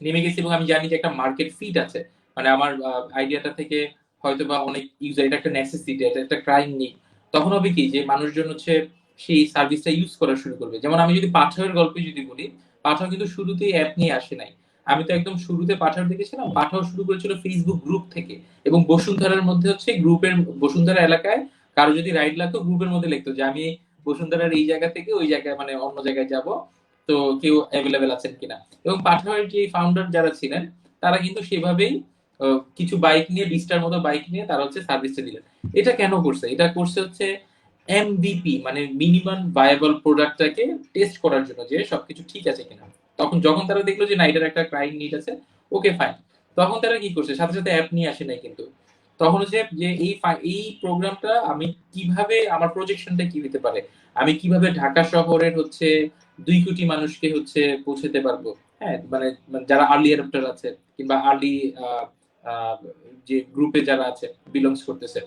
নেমে গেছি এবং আমি জানি যে একটা মার্কেট ফিট আছে। মানে আমার আইডিয়াটা থেকে হয়তোবা অনেক ইউজার, এটা একটা নেসেসিটি, এটা একটা ক্রাইম নিড। তখন হবে কি যে মানুষজন হচ্ছে সেই সার্ভিসটা ইউজ করা শুরু করবে। যেমন আমি যদি পাঠাওয়ের গল্পে যদি বলি, পাঠাও কিন্তু শুরুতেই অ্যাপ নিয়ে আসে নাই। আমি তো একদম শুরুতে পাঠাও দেখেছিলাম, পাঠাও শুরু করেছিল ফেসবুক গ্রুপ থেকে এবং বসুন্ধরার মধ্যে হচ্ছে গ্রুপের, বসুন্ধরা এলাকায় কারো যদি রাইড লাগতো গ্রুপের মধ্যে লিখতো যে আমি বসুন্ধরার এই জায়গা থেকে ওই জায়গায়, মানে অন্য জায়গায় যাব, তো কেউ অ্যাভেলেবেল আছেন কিনা। এবং পাঠাওয়ের যে ফাউন্ডার যারা ছিলেন তারা কিন্তু সেভাবেই কিছু বাইক নিয়ে, 20টার মতো বাইক নিয়ে তারা হচ্ছে সার্ভিসটা দিলেন। এটা কেন করছে? এটা করছে হচ্ছে এমভিপি, মানে মিনিমাম ভায়াবল প্রোডাক্টটাকে টেস্ট করার জন্য যে সবকিছু ঠিক আছে কিনা। তখন যখন তারা দেখলো যে না, এটার একটা ক্রাইম নিড আছে, ওকে ফাইন, তখন তারা কি করছে, সাথে সাথে অ্যাপ নিয়ে আসে নাই কিন্তু। তখন হচ্ছে যে এই প্রোগ্রামটা আমি কিভাবে, আমার প্রজেকশনটা কি হতে পারে, আমি কিভাবে ঢাকা শহরের হচ্ছে 2 কোটি মানুষকে হচ্ছে পৌঁছাতে পারবো। হ্যাঁ, মানে যারা আর্লি অ্যাডাপ্টার আছে কিংবা আর্লি যে গ্রুপে যারা আছে, বিলংস করতেছে।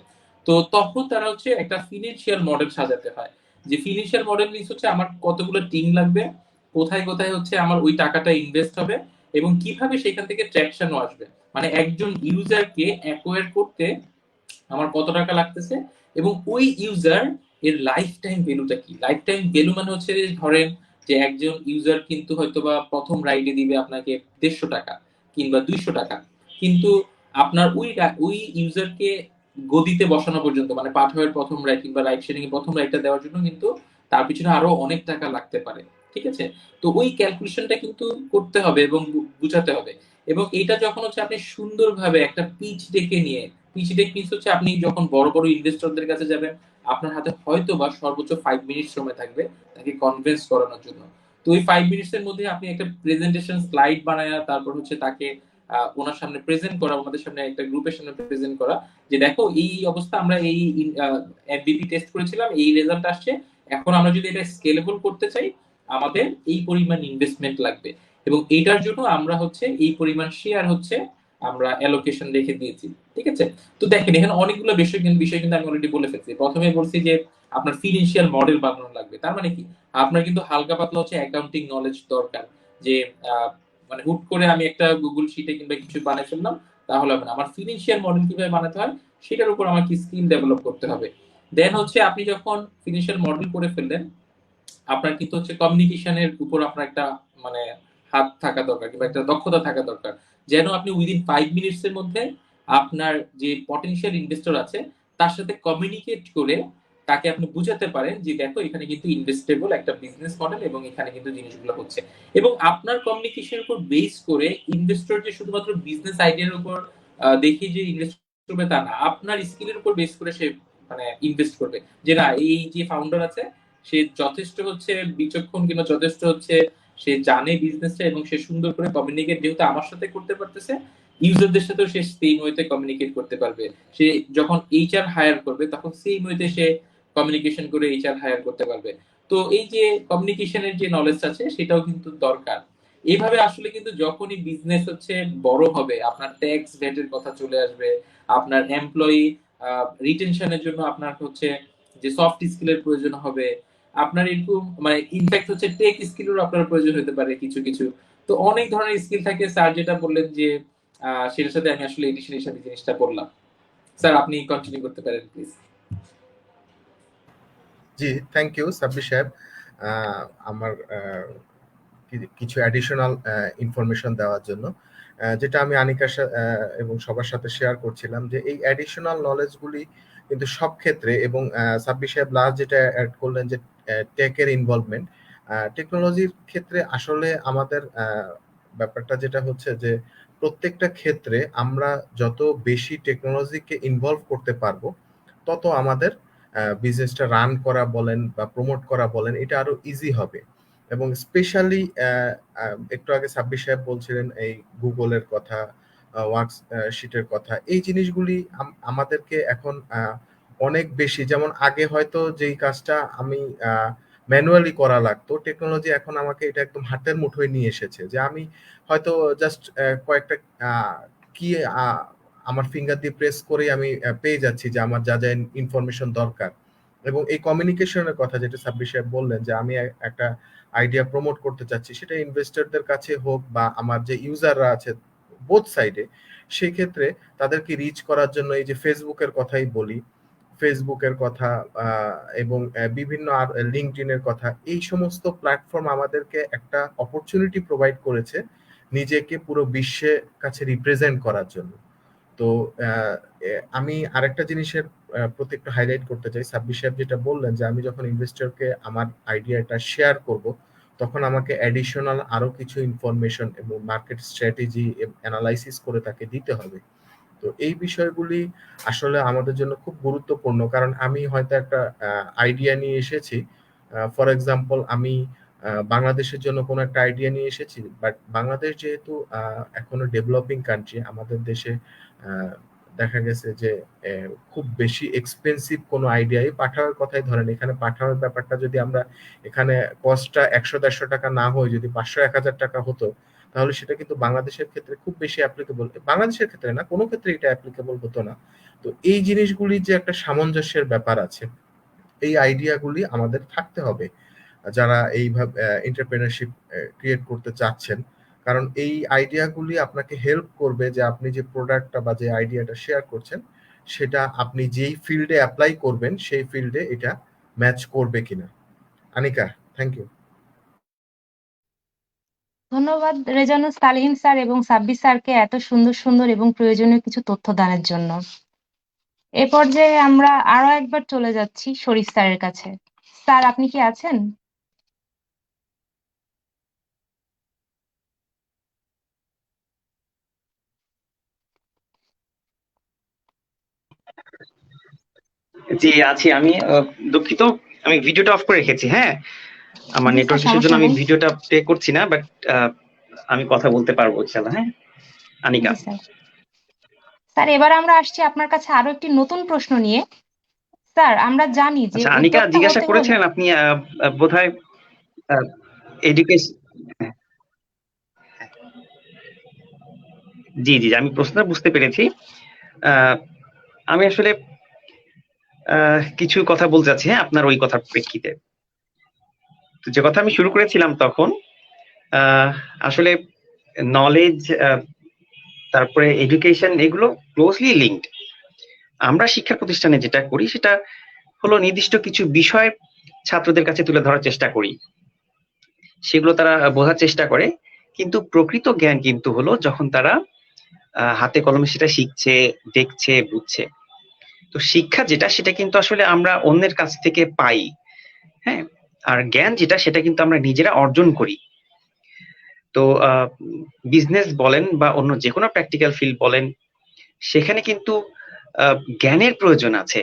তো তখন তারা হচ্ছে একটা ফিনান্সিয়াল মডেল সাজাতে হয়। যে ফিনান্সিয়াল মডেল মিনস হচ্ছে আমার কতগুলো টিম লাগবে, কোথায় কোথায় হচ্ছে আমার ওই টাকাটা ইনভেস্ট হবে এবং কিভাবে সেখান থেকে ট্র্যাকশনও আসবে। মানে একজন ইউজারকে অ্যাকোয়ার করতে আমার কত টাকা লাগতেছে এবং ওই ইউজার এর লাইফ টাইম ভ্যালুটা কি। লাইফ টাইম ভ্যালু মানে হচ্ছে যে ধরেন যে একজন ইউজার কিন্তু হয়তোবা প্রথম রাইডে দিবে আপনাকে 150 টাকা কিংবা 200 টাকা, কিন্তু আপনার ওই ইউজারকে গদিতে বসানো পর্যন্ত, মানে পাঠাওয়ের প্রথম রাইড কিংবা রাইড শেয়ারিং এর প্রথম রাইডটা দেওয়ার জন্য কিন্তু তার পিছনে আরো অনেক টাকা লাগতে পারে। ঠিক আছে? তো ওই ক্যালকুলেশনটা কিন্তু করতে হবে এবং বুঝাতে হবে। এবং এটা যখন হচ্ছে আপনি সুন্দরভাবে একটা পিচ ডেকে নিয়ে, পিচ ডেক মিনস হচ্ছে আপনি যখন বড় বড় ইনভেস্টরদের কাছে যাবেন, আপনার হাতে হয়তো বা সর্বোচ্চ 5 মিনিট সময় থাকবে তাকে কনভিন্স করানোর জন্য। তো ওই 5 মিনিটস এর মধ্যে আপনি একটা প্রেজেন্টেশন স্লাইড বানায়া তারপর হচ্ছে তাকে ওনার সামনে প্রেজেন্ট করা, ওনাদের সামনে একটা গ্রুপের সামনে প্রেজেন্ট করা যে দেখো এই অবস্থা, আমরা এই এমবিপি টেস্ট করেছিলাম, এই রেজাল্ট আসছে, এখন আমরা যদি এটা স্কেলেবল করতে চাই আমাদের এই পরিমাণ ইনভেস্টমেন্ট লাগবে এবং এইটার জন্য আমরা হচ্ছে এই পরিমাণ শেয়ার হচ্ছে আমরা অ্যালোকেশন রেখে দিয়েছি। ঠিক আছে? তো দেখেন এখানে অনেকগুলো বিষয় কিন্তু আমি অলরেডি বলে ফেলছি। ১ম এ বলছি যে আপনার ফিনান্সিয়াল মডেল বানানো লাগবে। তার মানে কি? আপনার কিন্তু হালকা পাতলা হচ্ছে অ্যাকাউন্টিং নলেজ দরকার। যে আ মানে হুট করে আমি একটা Google শিটে কিংবা কিছু বানায় ফেললাম, তাহলে হবে না। আমার ফিনান্সিয়াল মডেল কিভাবে বানাতে হয়, সেটার উপর আমাকে স্কিল ডেভেলপ করতে হবে। দেন হচ্ছে আপনি যখন ফিনান্সিয়াল মডেল করে ফেললেন, আপনার কিন্তু হচ্ছে কমিউনিকেশন এর উপর আপনার একটা মানে হাত থাকা দরকার কিংবা একটা দক্ষতা থাকা দরকার। যেন আপনি উইদিন 5 মিনিটস এর মধ্যে আপনার যে পটেনশিয়াল ইনভেস্টর আছে তার সাথে কমিউনিকেট করে তাকে আপনি বুঝাতে পারেন যে দেখো এখানে কিন্তু ইনভেস্টেবল একটা বিজনেস মডেল এবং এখানে কিন্তু জিনিসগুলো হচ্ছে। এবং আপনার কমিউনিকেশনের উপর বেস করে ইনভেস্টর যে শুধুমাত্র বিজনেস আইডিয়ার উপর দেখে যে ইনভেস্ট করবে তা না। আপনার স্কিলের উপর বেস করে সে মানে ইনভেস্ট করবে। যে না এই যে ফাউন্ডার আছে সে যথেষ্ট হচ্ছে বিচক্ষণ কিংবা যথেষ্ট হচ্ছে সে জানে বিজনেসটা এবং সে সুন্দর করে কমিউনিকেট যেহেতু আমার সাথে করতে পারতেছে ইউজারদের সাথেও সে সেই ওয়েতে কমিউনিকেট করতে পারবে। সে যখন এইচআর হায়ার করবে তখন সেই ওয়েতে সে কমিউনিকেশন করে এইচআর হায়ার করতে পারবে। তো এই যে কমিউনিকেশনের যে নলেজ আছে সেটাও কিন্তু দরকার। এইভাবে আসলে কিন্তু যখনই বিজনেস হচ্ছে বড় হবে আপনার ট্যাক্স ভ্যাটের কথা চলে আসবে, আপনার এমপ্লয়ি রিটেনশনের জন্য আপনার হচ্ছে যে সফট স্কিলের প্রয়োজন হবে, আপনার এরকম মানে ইনফ্যাক্ট হচ্ছে টেক স্কিলেরও আপনার প্রয়োজন হতে পারে কিছু কিছু। তো অনেক ধরনের স্কিল থাকে। স্যার যেটা বললেন যে সেটার সাথে আমি আসলে এডিশন হিসাবে জিনিসটা বললাম। স্যার আপনি কন্টিনিউ করতে পারেন প্লিজ। জি, থ্যাংক ইউ সাব্বির সাহেব। আমার কিছু অ্যাডিশনাল ইনফরমেশন দেওয়ার জন্য, যেটা আমি আনিকার এবং সবার সাথে শেয়ার করছিলাম যে এই অ্যাডিশনাল নলেজগুলি কিন্তু সব ক্ষেত্রে, এবং সাব্বির সাহেব লাস্ট যেটা অ্যাড করলেন যে টেকের ইনভলভমেন্ট, টেকনোলজির ক্ষেত্রে আসলে আমাদের ব্যাপারটা যেটা হচ্ছে যে প্রত্যেকটা ক্ষেত্রে আমরা যত বেশি টেকনোলজিকে ইনভলভ করতে পারবো তত আমাদের বিজনেসটা রান করা বলেন বা প্রমোট করা বলেন এটা আরো ইজি হবে। এবং স্পেশালি একটু আগে সাব্বির সাহেব বলছিলেন এই গুগলের কথা, ওয়ার্কশিটের কথা, এই জিনিসগুলি আমাদেরকে এখন অনেক বেশি, যেমন আগে হয়তো যেই কাজটা আমি ম্যানুয়ালি করা লাগতো, টেকনোলজি এখন আমাকে এটা একদম হাতের মুঠোয় নিয়ে এসেছে যে আমি হয়তো জাস্ট কয়েকটা কি আমার ফিঙ্গার দিয়ে প্রেস করেই আমি পেয়ে যাচ্ছি যে আমার যা যা ইনফরমেশন দরকার। এবং এই কমিউনিকেশনের কথা যেটা সাব্বির সাহেব বললেন যে আমি একটা আইডিয়া প্রমোট করতে চাচ্ছি, সেটা ইনভেস্টরদের কাছে হোক বা আমার যে ইউজাররা আছে বোথ সাইডে, সেই ক্ষেত্রে তাদেরকে রিচ করার জন্য এই যে ফেসবুকের কথাই বলি, ফেসবুকের কথা এবং বিভিন্ন আর লিঙ্কডইনের কথা, এই সমস্ত প্ল্যাটফর্ম আমাদেরকে একটা অপরচুনিটি প্রোভাইড করেছে নিজেকে পুরো বিশ্বের কাছে রিপ্রেজেন্ট করার জন্য। তো আমি আরেকটা জিনিসের প্রতি একটু হাইলাইট করতে চাই। সাব্বির সাহেব যেটা বললেন যে আমি যখন ইনভেস্টরকে আমার আইডিয়াটা শেয়ার করব তখন আমাকে অ্যাডিশনাল আরো কিছু ইনফরমেশন এবং মার্কেট স্ট্র্যাটেজি অ্যানালাইসিস করে তাকে দিতে হবে। তো এই বিষয়গুলি আসলে আমাদের জন্য খুব গুরুত্বপূর্ণ, কারণ আমি হয়তো একটা আইডিয়া নিয়ে এসেছি, ফর এক্সাম্পল আমি বাংলাদেশের জন্য কোনো একটা আইডিয়া নিয়ে এসেছি, বাট বাংলাদেশ যেহেতু এখনো ডেভেলপিং কান্ট্রি, আমাদের দেশে দেখা গেছে যে খুব বেশি এক্সপেন্সিভ কোনো আইডিয়াই পাঠাওয়ার কথাই ধরেন, এখানে পাঠাওয়ার ব্যাপারটা যদি আমরা এখানে কস্টটা 100-150 টাকা না হয় যদি 500-1000 টাকা হতো, তাহলে সেটা কিন্তু বাংলাদেশের ক্ষেত্রে খুব বেশি অ্যাপ্লিকেবল, বাংলাদেশের ক্ষেত্রে না, কোনো ক্ষেত্রে এটা অ্যাপ্লিকেবল হতো না। তো এই জিনিসগুলি যে একটা সামঞ্জস্যের ব্যাপার আছে, এই আইডিয়াগুলি আমাদের থাকতে হবে যারা এইভাবে এন্টারপ্রেনারশিপ ক্রিয়েট করতে চাচ্ছেন, কারণ এই আইডিয়াগুলি আপনাকে হেল্প করবে যে আপনি যে প্রোডাক্টটা বা যে আইডিয়াটা শেয়ার করছেন সেটা আপনি যেই ফিল্ডে অ্যাপ্লাই করবেন সেই ফিল্ডে এটা ম্যাচ করবে কিনা। Anika, thank you. ধন্যবাদ রেজানুস তালিহিন স্যার এবং সাব্বির স্যারকে এত সুন্দর সুন্দর এবং প্রয়োজনীয় কিছু তথ্য দানের জন্য। এ পর্যায়ে আমরা আরো একবার চলে যাচ্ছি শরীফ স্যারের কাছে। স্যার আপনি কি আছেন? জি আছি আমি। দুঃখিত, আমি ভিডিওটা অফ করে রেখেছি। হ্যাঁ, আমার জি স্যার, নেটওয়ার্ক ইস্যুর জন্য সমস্যা আমি নেই। ভিডিওটা প্লে করছি না, বাট আমি কথা বলতে পারবো ইনশাআল্লাহ। হ্যাঁ আনিকা। জি স্যার। স্যার এবার আমরা আসছি আপনার কাছে আরো একটি নতুন প্রশ্ন নিয়ে। স্যার আমরা জানি যে আচ্ছা, আনিকা উদ্যোক্তা জিজ্ঞাসা হতে হলে করেছিলেন আপনি বোধহয় এডুকেশন। জি জি, আমি প্রশ্নটা বুঝতে পেরেছি। আহ, আমি আসলে কিছু কথা বলতে চাচ্ছি, হ্যাঁ, আপনার ওই কথার প্রেক্ষিতে। তো যে কথা আমি শুরু করেছিলাম তখন, আহ, আসলে নলেজ, তারপরে এডুকেশন, এগুলো ক্লোজলি লিঙ্কড। আমরা শিক্ষা প্রতিষ্ঠানে যেটা করি সেটা হলো নির্দিষ্ট কিছু বিষয় ছাত্রদের কাছে তুলে ধরার চেষ্টা করি, সেগুলো তারা বোঝার চেষ্টা করে। কিন্তু প্রকৃত জ্ঞান কিন্তু হলো যখন তারা হাতে কলমে সেটা শিখছে, দেখছে, বুঝছে। তো শিক্ষা যেটা, সেটা কিন্তু আসলে আমরা অন্যের কাছ থেকে পাই, হ্যাঁ। আর জ্ঞান যেটা, সেটা কিন্তু আমরা নিজেরা অর্জন করি। তো বিজনেস বলেন বা অন্য যে কোনো প্র্যাকটিক্যাল ফিল্ড বলেন, সেখানে কিন্তু জ্ঞানের প্রয়োজন আছে।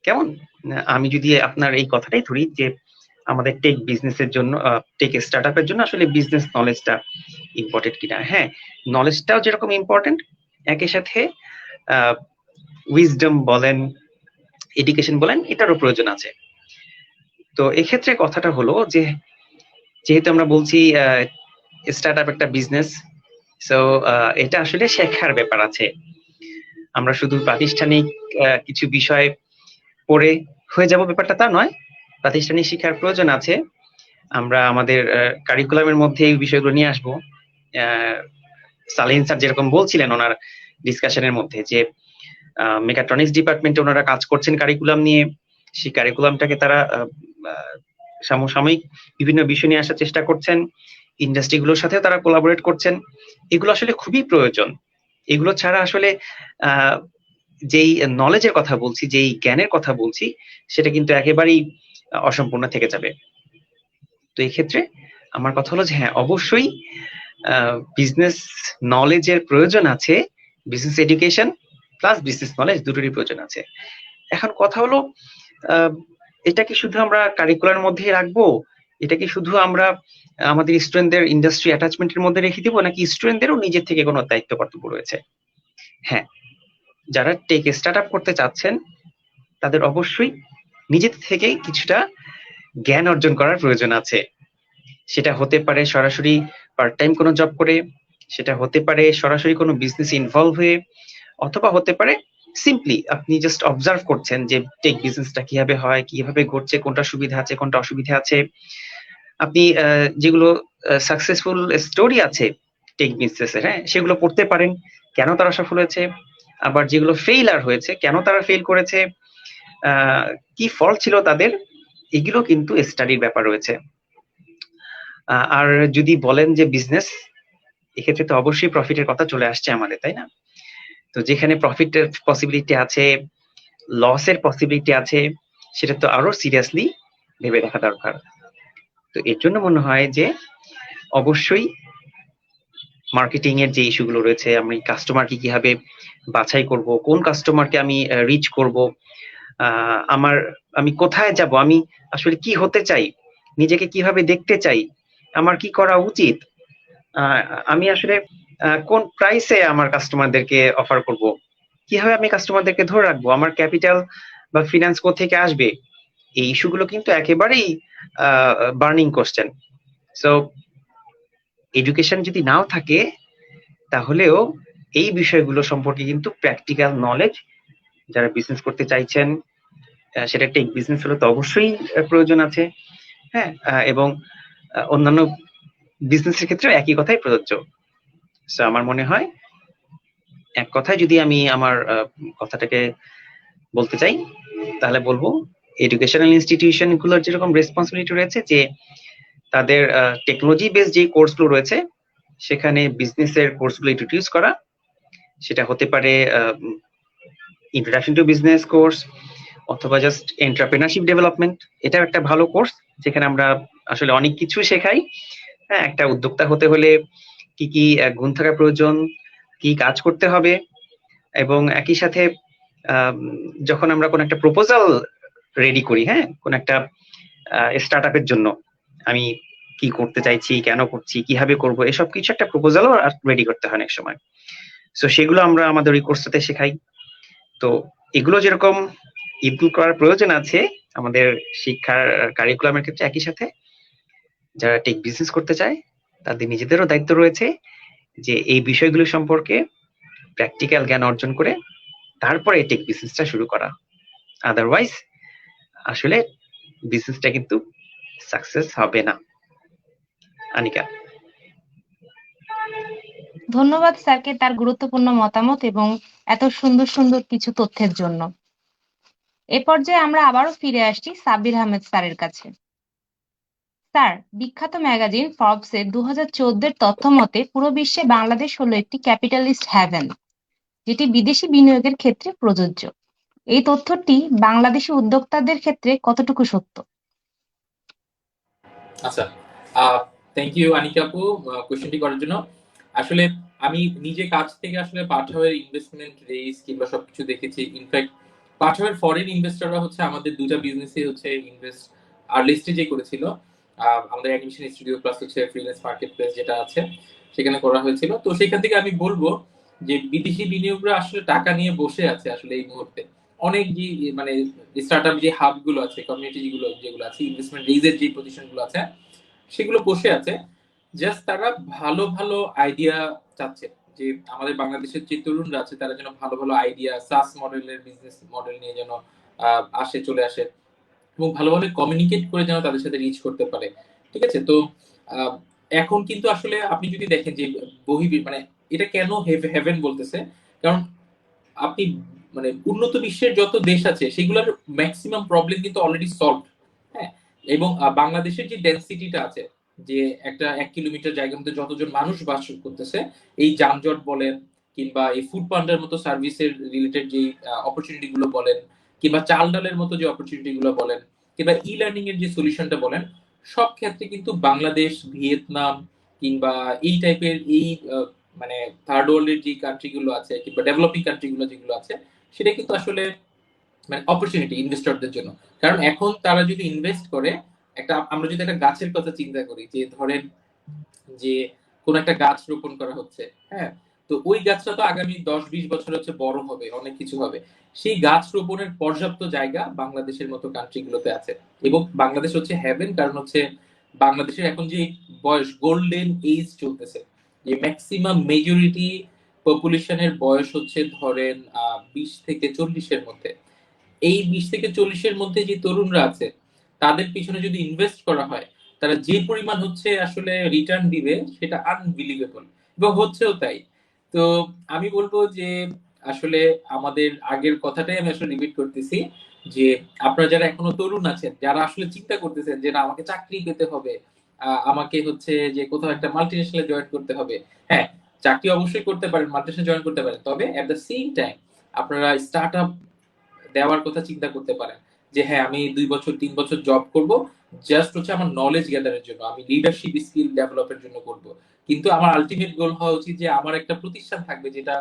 কেমন? আমি যদি আপনার এই কথাটাই ধরি যে আমাদের টেক বিজনেসের জন্য, টেক স্টার্টআপের জন্য আসলে বিজনেস নলেজটা ইম্পর্টেন্ট কিনা। হ্যাঁ, নলেজটাও যেরকম ইম্পর্টেন্ট, একই সাথে উইজডম বলেন, এডুকেশন বলেন, এটারও প্রয়োজন আছে। তো এক্ষেত্রে কথাটা হলো যে যেহেতু আমরা বলছি স্টার্টআপ একটা বিজনেস, সো এটা আসলে শেখার ব্যাপার আছে। আমরা শুধু প্রাতিষ্ঠানিক কিছু বিষয় পড়ে হয়ে যাব ব্যাপারটা তা নয়, প্রাতিষ্ঠানিক শিক্ষার প্রয়োজন আছে। আমরা আমাদের কারিকুলামের মধ্যে এই বিষয়গুলো নিয়ে আসবো। সালিন স্যার যেরকম বলছিলেন ওনার ডিসকাশনের মধ্যে যে মেকাট্রনিক্স ডিপার্টমেন্টে ওনারা কাজ করছেন কারিকুলাম নিয়ে, সেই কারিকুলামটাকে তারা সমসাময়িক বিভিন্ন বিষয় নিয়ে আসার চেষ্টা করছেন, ইন্ডাস্ট্রিগুলোর সাথে তারা কোলাবোরেট করছেন। এগুলো আসলে খুবই প্রয়োজন। এগুলো ছাড়া আসলে যেই নলেজের কথা বলছি, যেই জ্ঞানের কথা বলছি, সেটা কিন্তু একেবারেই অসম্পূর্ণ থেকে যাবে। তো এই ক্ষেত্রে আমার কথা হলো যে হ্যাঁ, অবশ্যই বিজনেস নলেজের প্রয়োজন আছে, business education plus business knowledge দুটোরই প্রয়োজন আছে। এখন কথা হলো এটা কি শুধু আমরা কারিকুলার মধ্যেই রাখবো, এটা কি শুধু আমরা আমাদের স্টুডেন্টদের ইন্ডাস্ট্রি অ্যাটাচমেন্টের মধ্যে রেখে দিব, নাকি স্টুডেন্টদেরও নিজের থেকে কোনো দায়িত্ব কর্তব্য রয়েছে? হ্যাঁ, যারা টেক স্টার্টআপ করতে চাচ্ছেন তাদের অবশ্যই নিজের থেকেই কিছুটা জ্ঞান অর্জন করার প্রয়োজন আছে। সেটা হতে পারে সরাসরি পার্ট টাইম কোনো জব করে, সেটা হতে পারে সরাসরি কোনো বিজনেস ইনভলভ হয়ে, অথবা হতে পারে সিম্পলি আপনি জাস্ট অবজার্ভ করছেন যে টেক বিজনেসটা কিভাবে হয়, কিভাবে ঘটছে, কোনটা সুবিধা আছে, কোনটা অসুবিধা আছে। আপনি যেগুলো সাকসেসফুল স্টোরি আছে টেক বিজনেসের, হ্যাঁ, সেগুলো পড়তে পারেন, কেন তারা সফল হয়েছে। আবার যেগুলো ফেইলার হয়েছে, কেন তারা ফেল করেছে, কি ফল ছিল তাদের, এগুলো কিন্তু স্টাডির ব্যাপার রয়েছে। আর যদি বলেন যে বিজনেস, এক্ষেত্রে তো অবশ্যই প্রফিটের কথা চলে আসছে আমাদের, তাই না? তো যেখানে প্রফিটের পসিবিলিটি আছে, লসের পসিবিলিটি আছে, সেটা তো আরো সিরিয়াসলি ভেবে দেখা দরকার। তো এর জন্য মনে হয় যে অবশ্যই মার্কেটিং এর যে ইস্যুগুলো রয়েছে, আমি কাস্টমারকে কিভাবে বাছাই করব, কোন কাস্টমারকে আমি রিচ করব, আমি কোথায় যাব, আমি আসলে কি হতে চাই, নিজেকে কিভাবে দেখতে চাই, আমার কি করা উচিত, আমি আসলে কোন প্রাইসে আমার কাস্টমারদেরকে অফার করব, কিভাবে আমি কাস্টমারদেরকে ধরে রাখবো, আমার ক্যাপিটাল বা ফিনান্স কোথেকে আসবে, এই ইস্যুগুলো কিন্তু একেবারেই বার্নিং কোশ্চেন। সো এডুকেশন যদি নাও থাকে, তাহলেও এই বিষয়গুলো সম্পর্কে কিন্তু প্র্যাকটিক্যাল নলেজ যারা বিজনেস করতে চাইছেন, সেটা টেক বিজনেস হলে তো অবশ্যই প্রয়োজন আছে। হ্যাঁ, এবং অন্যান্য বিজনেসের ক্ষেত্রে একই কথাই প্রযোজ্য। সো আমার মনে হয় এক কথায় যদি আমি আমার কথাটাকে বলতে চাই, তাহলে বলবো এডুকেশনাল ইনস্টিটিউশন গুলোর যেরকম রেসপন্সিবিলিটি রয়েছে যে তাদের টেকনোলজি বেস যে কোর্সগুলো রয়েছে সেখানে বিজনেসের কোর্সগুলো ইন্ট্রোডিউস করা। সেটা হতে পারে ইন্ট্রোডাকশন টু বিজনেস কোর্স, অথবা জাস্ট এন্টারপ্রেনারশিপ ডেভেলপমেন্ট। এটাও একটা ভালো কোর্স যেখানে আমরা আসলে অনেক কিছু শেখাই। হ্যাঁ, একটা উদ্যোক্তা হতে হলে কি কি গুণ থাকা প্রয়োজন, কি কাজ করতে হবে, এবং একই সাথে যখন আমরা কোন একটা প্রপোজাল রেডি করি, হ্যাঁ, কোন একটা স্টার্টআপের জন্য আমি কি করতে চাইছি, কেন করছি, কিভাবে করব, এসব কিছু একটা প্রপোজালও রেডি করতে হয় অনেক সময়। সো সেগুলো আমরা আমাদের ওই কোর্সটাতে শেখাই। তো এগুলো যেরকম ইমপ্রুভ করার প্রয়োজন আছে আমাদের শিক্ষার কারিকুলামের ক্ষেত্রে, একই সাথে যারা টেক বিজনেস করতে চায় তাদের নিজেদেরও দায়িত্ব রয়েছে যে এই বিষয়গুলো সম্পর্কে প্র্যাকটিক্যাল জ্ঞান অর্জন করে তারপরে টেক বিজনেসটা শুরু করা। আদারওয়াইজ আসলে বিজনেসটা কিন্তু সাকসেস হবে না। আনিকা। ধন্যবাদ স্যারকে তার গুরুত্বপূর্ণ মতামত এবং এত সুন্দর সুন্দর কিছু তথ্যের জন্য। এ পর্যায়ে আমরা আবারও ফিরে আসছি সাব্বির আহমেদ স্যারের কাছে। স্যার, বিখ্যাত ম্যাগাজিন ফর্বসের 2014 তথ্য মতে পুরো বিশ্বে বাংলাদেশ হলো একটি ক্যাপিটালিস্ট হ্যাভেন, যেটি বিদেশি বিনিয়োগের ক্ষেত্রে প্রযোজ্য। এই তথ্যটি বাংলাদেশি উদ্যোক্তাদের ক্ষেত্রে কতটুকু সত্য? আচ্ছা, থ্যাংক ইউ আনিকা আপু কোশ্চেনটি করার জন্য। আসলে আমি নিজে কাছ থেকে আসলে পাঠাওয়ের ইনভেস্টমেন্ট রেস কিংবা সবকিছু দেখেছি। ইনফ্যাক্ট পাঠাওয়ের ফরেন ইনভেস্টররা হচ্ছে আমাদের দুটা বিজনেসে হচ্ছে ইনভেস্ট আর্লি স্টেজে করেছিল। আমাদের অ্যাডমিশন স্টুডিও প্লাস হচ্ছে ফ্রিল্যান্স মার্কেট প্লেস যেটা আছে সেখানে করা হয়েছিল। তো সেখান থেকে আমি বলবো যে বিদেশি বিনিয়োগরা আসলে টাকা নিয়ে বসে আছে আসলে এই মুহূর্তে। অনেক যে মানে স্টার্টআপ যে হাব গুলো আছে, কমিউনিটি যেগুলো আছে, ইনভেস্টমেন্ট রেজের যে পজিশন গুলো আছে সেগুলো বসে আছে। জাস্ট তারা ভালো ভালো আইডিয়া চাচ্ছে যে আমাদের বাংলাদেশের যে তরুণরা আছে তারা যেন ভালো ভালো আইডিয়া সাস মডেলের বিজনেস মডেল নিয়ে যেন চলে আসে এবং ভালোভাবে কমিউনিকেট করে যেন তাদের সাথে রিচ করতে পারে। ঠিক আছে? তো আহ, এখন কিন্তু আসলে আপনি যদি দেখেন যে মানে এটা কেন হেভেন বলতেছে, কারণ আপনি মানে উন্নত বিশ্বের যত দেশ আছে সেগুলোর ম্যাক্সিমাম প্রবলেম কিন্তু অলরেডি সলভ। হ্যাঁ, এবং বাংলাদেশের যে ডেন্সিটিটা আছে, যে একটা 1 কিলোমিটার জায়গার মধ্যে যতজন মানুষ বাস করতেছে, এই যানজট বলেন কিংবা এই ফুড পান্ডার মতো সার্ভিসের রিলেটেড যে অপরচুনিটি গুলো বলেন কিংবা চাল ডালের মতো যে অপরচুনিটি গুলো বলেন কিংবা ই লার্নিং এর যে সলিউশনটা বলেন, সব ক্ষেত্রে কিন্তু বাংলাদেশ, ভিয়েতনাম কিংবা এই টাইপের এই মানে থার্ড ওয়ার্ল্ডের যে কান্ট্রি গুলো আছে কিংবা ডেভেলপিং কান্ট্রি গুলো যেগুলো আছে সেটা কিন্তু আসলে মানে অপরচুনিটি ইনভেস্টরদের জন্য। কারণ এখন তারা যদি ইনভেস্ট করে, আমরা যদি একটা গাছের কথা চিন্তা করি, যে ধরেন যে কোন একটা গাছ রোপণ করা হচ্ছে, হ্যাঁ, তো ওই গাছটা তো আগামী 10-20 বছর হচ্ছে বড় হবে, অনেক কিছু হবে। সেই গাছ রোপণের পর্যাপ্ত জায়গা বাংলাদেশের মতো কান্ট্রি গুলোতে আছে। এবং বাংলাদেশ হচ্ছে হ্যাভেন, কারণ হচ্ছে বাংলাদেশের এখন যে বয়স গোল্ডেন এজ চলতেছে, যে ম্যাক্সিমাম মেজরিটি পপুলেশনের বয়স হচ্ছে ধরেন 20 থেকে 40-এর মধ্যে। এই 20 থেকে 40-এর মধ্যে যে তরুণরা আছে তাদের পিছনে যদি ইনভেস্ট করা হয়, তারা যে পরিমাণ হচ্ছে আসলে রিটার্ন দিবে সেটা আনবিলিভেবল, এবং হচ্ছেও তাই। তো আমি বলবো যে আসলে আমাদের আগের কথাটাই আমি আসলে রিপিট করতেছি, যে আপনারা যারা এখনো তরুণ আছেন, যারা আসলে চিন্তা করতেছেন যে না আমাকে চাকরি পেতে হবে, আমাকে হচ্ছে যে কোথাও একটা মাল্টিনেশনালে জয়েন করতে হবে, হ্যাঁ, চাকরি অবশ্যই করতে পারেন, মাল্টিনেশনাল জয়েন করতে পারেন, তবে এট দ্য সেম টাইম আপনারা স্টার্ট আপ দেওয়ার কথা চিন্তা করতে পারেন। যে হ্যাঁ, আমি 2 বছর 3 বছর জব করব, জাস্ট হচ্ছে আমার নলেজ গ্যাদারের জন্য, আমি লিডারশিপ স্কিল ডেভেলপের জন্য করব। কিন্তু আমার আলটিমেট গোল হওয়া উচিত যে আমার একটা প্রতিষ্ঠান থাকবে যেটা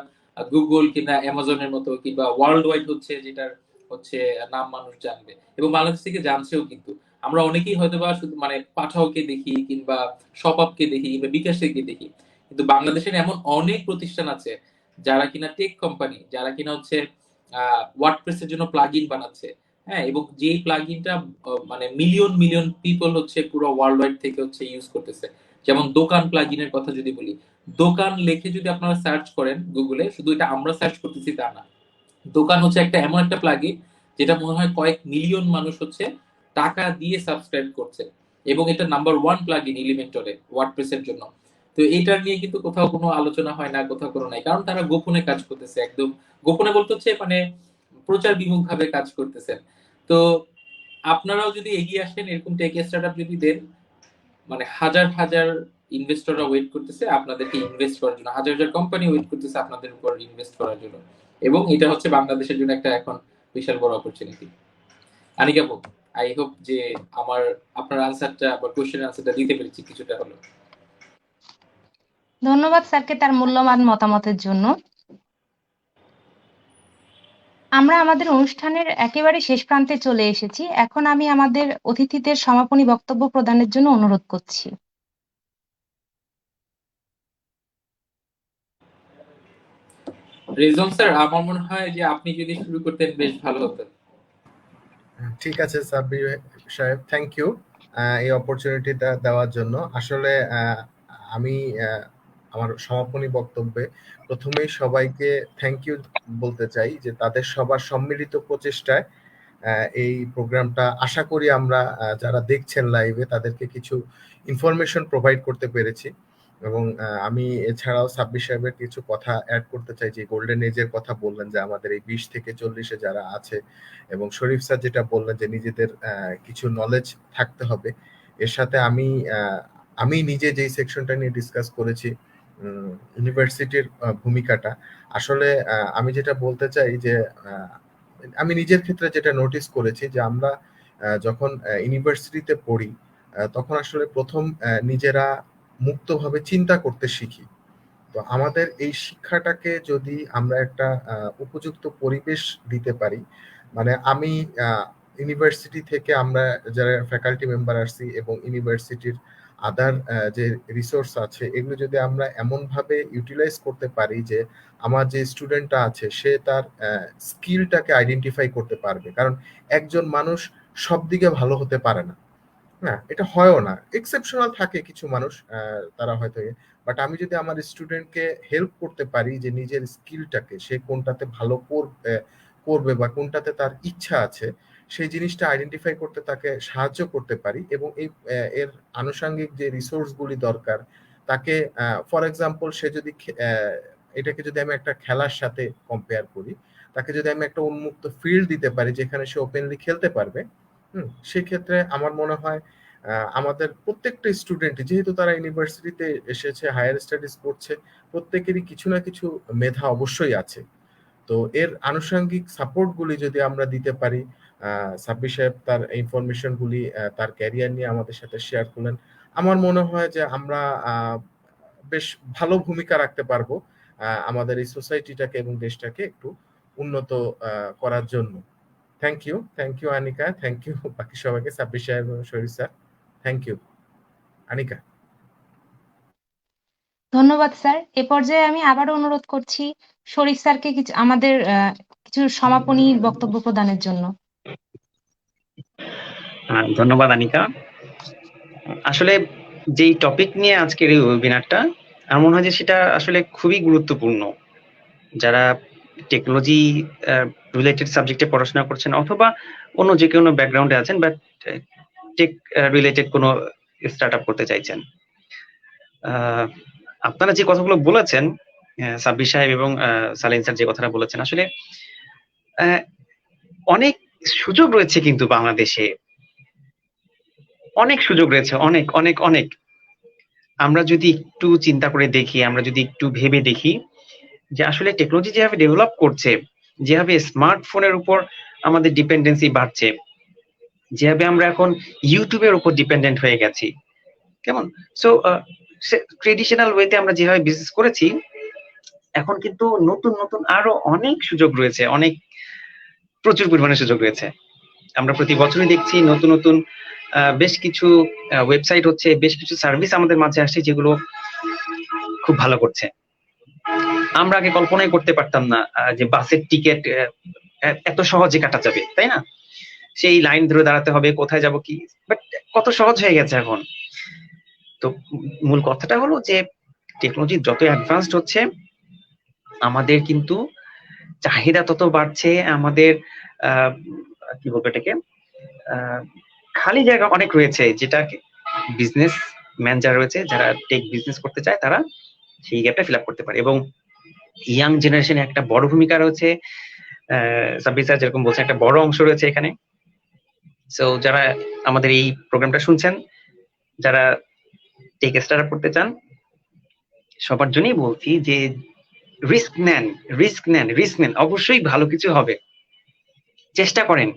গুগল কিংবা অ্যামাজনের মতো কিংবা ওয়ার্ল্ড ওয়াইড হচ্ছে, যেটার হচ্ছে নাম মানুষ জানবে এবং বাংলাদেশ থেকে জানছেও। কিন্তু আমরা অনেকেই হয়তোবা শুধু মানে পাঠাওকে দেখি কিংবা শপআপকে দেখি কিংবা বিকাশকে দেখি, কিন্তু বাংলাদেশের এমন অনেক প্রতিষ্ঠান আছে যারা কিনা টেক কোম্পানি, যারা কিনা হচ্ছে ওয়ার্ডপ্রেস এর জন্য প্লাগইন বানাচ্ছে। হ্যাঁ, এবং যেই প্লাগইনটা মানে মিলিয়ন মিলিয়ন পিপল হচ্ছে পুরো ওয়ার্ল্ড ওয়াইড থেকে হচ্ছে ইউজ করতেছে। যেমন দোকান প্লাগইনের কথা যদি বলি, দোকান লেখে যদি আপনারা সার্চ করেন গুগলে, শুধু এটা আমরা সার্চ করতেছি তা না, দোকান হচ্ছে একটা এমন একটা প্লাগইন যেটা মনে হয় কয়েক মিলিয়ন মানুষ হচ্ছে টাকা দিয়ে সাবস্ক্রাইব করছে, এবং এটা নাম্বার 1 প্লাগইন এলিমেন্টরে ওয়ার্ডপ্রেস এর জন্য। তো এটা নিয়ে কিন্তু কোথাও কোনো আলোচনা হয় না, কোথাও কোনো নাই, কারণ তারা গোপনে কাজ করতেছে, একদম গোপনে বলতে হচ্ছে মানে প্রচার বিমুখ ভাবে কাজ করতেছেন। তো আপনারাও যদি এগিয়ে আসেন, এরকম টেক স্টার্টআপ যদি দেন, মানে হাজার হাজার ইনভেস্টররা ওয়েট করতেছে আপনাদেরকে ইনভেস্ট করার জন্য, হাজার হাজার কোম্পানি ওয়েট করতেছে আপনাদের উপর ইনভেস্ট করার জন্য, এবং এটা হচ্ছে বাংলাদেশের জন্য একটা এখন বিশাল বড় অপরচুনিটি। আনিকা আপু, আই হোপ যে আমার আপনার আনসারটা বা কোশ্চেনের আনসারটা দিতে পেরেছি কিছুটা হলো। ধন্যবাদ স্যারকে তার মূল্যবান মতামতের জন্য। আমরা আমাদের অনুষ্ঠানের একেবারে শেষ প্রান্তে চলে এসেছি। এখন আমি আমাদের অতিথিদের সমাপনী বক্তব্য প্রদানের জন্য অনুরোধ করছি। রেজম স্যার, আমার মনে হয় যে আপনি যদি শুরু করতেন বেশ ভালো হতো। ঠিক আছে সাব্বির সাহেব, থ্যাংক ইউ এই অপরচুনিটিটা দেওয়ার জন্য। আসলে আমি আমার সমাপনী বক্তব্যে প্রথমেই সবাইকে থ্যাংক ইউ বলতে চাই যে তাদের সবার সম্মিলিত প্রচেষ্টায় এই প্রোগ্রামটা আশা করি আমরা যারা দেখছেন লাইভে তাদেরকে কিছু ইনফরমেশন প্রোভাইড করতে পেরেছি। এবং আমি এছাড়াও সাব্বির সাহেবের কিছু কথা অ্যাড করতে চাই, যে গোল্ডেন এজের কথা বললেন যে আমাদের এই 20 থেকে 40-এ যারা আছে, এবং শরীফ স্যার যেটা বললেন যে নিজেদের কিছু নলেজ থাকতে হবে। এর সাথে আমি নিজে যেই সেকশনটা নিয়ে ডিসকাস করেছি ইউনিভার্সিটির ভূমিকাটা, আসলে আমি যেটা বলতে চাই যে আমি নিজের ক্ষেত্রে যেটা নোটিস করেছি যে আমরা যখন ইউনিভার্সিটিতে পড়ি তখন আসলে প্রথম নিজেরা মুক্তভাবে চিন্তা করতে শিখি। তো আমাদের এই শিক্ষাটাকে যদি আমরা একটা উপযুক্ত পরিবেশ দিতে পারি, মানে আমি ইউনিভার্সিটি থেকে আমরা যারা ফ্যাকাল্টি মেম্বার আসছি এবং ইউনিভার্সিটির আদার যে রিসোর্স আছে এগুলো যদি আমরা এমনভাবে ইউটিলাইজ করতে পারি যে আমার যে স্টুডেন্টটা আছে সে তার স্কিলটাকে আইডেন্টিফাই করতে পারবে, কারণ একজন মানুষ সব দিকে ভালো হতে পারে না। হ্যাঁ, এটা হয়ও না, এক্সেপশনাল থাকে কিছু মানুষ, তারা হয়তো, বাট আমি যদি আমার স্টুডেন্টকে হেল্প করতে পারি যে নিজের স্কিলটাকে সে কোনটাতে ভালো করবে বা কোনটাতে তার ইচ্ছা আছে সেই জিনিসটা আইডেন্টিফাই করতে তাকে সাহায্য করতে পারি, এবং এই এর আনুষঙ্গিক যে রিসোর্সগুলি দরকার তাকে, ফর এক্সাম্পল সে যদি এটাকে যদি আমি একটা খেলার সাথে কম্পেয়ার করি, তাকে যদি আমি একটা উন্মুক্ত ফিল্ড দিতে পারি যেখানে সে ওপেনলি খেলতে পারবে, সেক্ষেত্রে আমার মনে হয় আমাদের প্রত্যেকটা স্টুডেন্ট যেহেতু তারা ইউনিভার্সিটিতে এসেছে, হায়ার স্টাডিজ করছে, প্রত্যেকেরই কিছু না কিছু মেধা অবশ্যই আছে। তো এর আনুষঙ্গিক সাপোর্ট গুলি যদি আমরা দিতে পারি, সাব্বির সাহেব তার ইনফরমেশন গুলি তার ক্যারিয়ার নিয়ে আমাদের সাথে শেয়ার করলেন, আমার মনে হয় যে আমরা বেশ ভালো ভূমিকা রাখতে পারবো আমাদের এই সোসাইটিটাকে এবং দেশটাকে একটু উন্নত করার জন্য। Thank you Anika, thank you বাকি সবাইকে, সাব্বির সাহেব এবং Sharif sir, thank you. Anika. ধন্যবাদ স্যার। এ পর্যায়ে আমি আবারও অনুরোধ করছি শরীফ স্যারকে আমাদের কিছু সমাপনী বক্তব্য প্রদানের জন্য। ধন্যবাদ আনিকা। আসলে যেই টপিক নিয়ে আজকের এই ওয়েবিনারটা, আমার মনে হয় যে সেটা আসলে খুবই গুরুত্বপূর্ণ। যারা টেকনোলজি রিলেটেড সাবজেক্টে পড়াশোনা করছেন অথবা অন্য যে কোনো ব্যাকগ্রাউন্ডে আছেন বাট টেক রিলেটেড কোনো স্টার্টআপ করতে চাইছেন, আপনারা যে কথাগুলো বলেছেন, সাব্বির সাহেব এবং সালিন স্যার যে কথাটা বলেছেন, আসলে অনেক সুযোগ রয়েছে কিন্তু বাংলাদেশে, অনেক সুযোগ রয়েছে, অনেক অনেক অনেক। আমরা যদি একটু চিন্তা করে দেখি, আমরা যদি একটু ভেবে দেখি যে আসলে টেকনোলজি যেভাবে ডেভেলপ করছে, যেভাবে স্মার্টফোনের উপর আমাদের ডিপেন্ডেন্সি বাড়ছে, যেভাবে আমরা এখন ইউটিউবের উপর ডিপেন্ডেন্ট হয়ে গেছি, কেমন? সো ট্রেডিশনাল ওয়েতে আমরা যেভাবে বিজনেস করেছি, এখন কিন্তু নতুন নতুন আরো অনেক সুযোগ রয়েছে, অনেক প্রচুর পরিমাণে সুযোগ রয়েছে। আমরা প্রতি বছরই দেখছি নতুন নতুন বেশ কিছু ওয়েবসাইট হচ্ছে, বেশ কিছু সার্ভিস আমাদের মাঝে আসছে যেগুলো খুব ভালো করছে। আমরা আগে কল্পনাই করতে পারতাম না যে বাসের টিকিট এত সহজে কাটা যাবে, তাই না? সেই লাইন ধরে দাঁড়াতে হবে, কোথায় যাব কি, বাট কত সহজ হয়ে গেছে এখন। তো মূল কথাটা হলো যে টেকনোলজি যত অ্যাডভান্সড হচ্ছে আমাদের কিন্তু চাহিদা তত বাড়ছে, আমাদের কি বলবো এটাকে, খালি জায়গা অনেক রয়েছে, যেটা বিজনেস ম্যান যারা রয়েছে, যারা টেক বিজনেস করতে চায়, তারা সেই গ্যাপটা ফিল আপ করতে পারে। এবং ইয়াং জেনারেশনে একটা বড় ভূমিকা রয়েছে, সাব্বির স্যার যেরকম বলছেন একটা বড় অংশ রয়েছে এখানে। সো যারা আমাদের এই প্রোগ্রামটা শুনছেন, যারা টেক স্টার্টআপ করতে চান, সবার জন্যই বলছি যে রিস্ক নেন, অবশ্যই ভালো কিছু হবে। চেষ্টা করেন,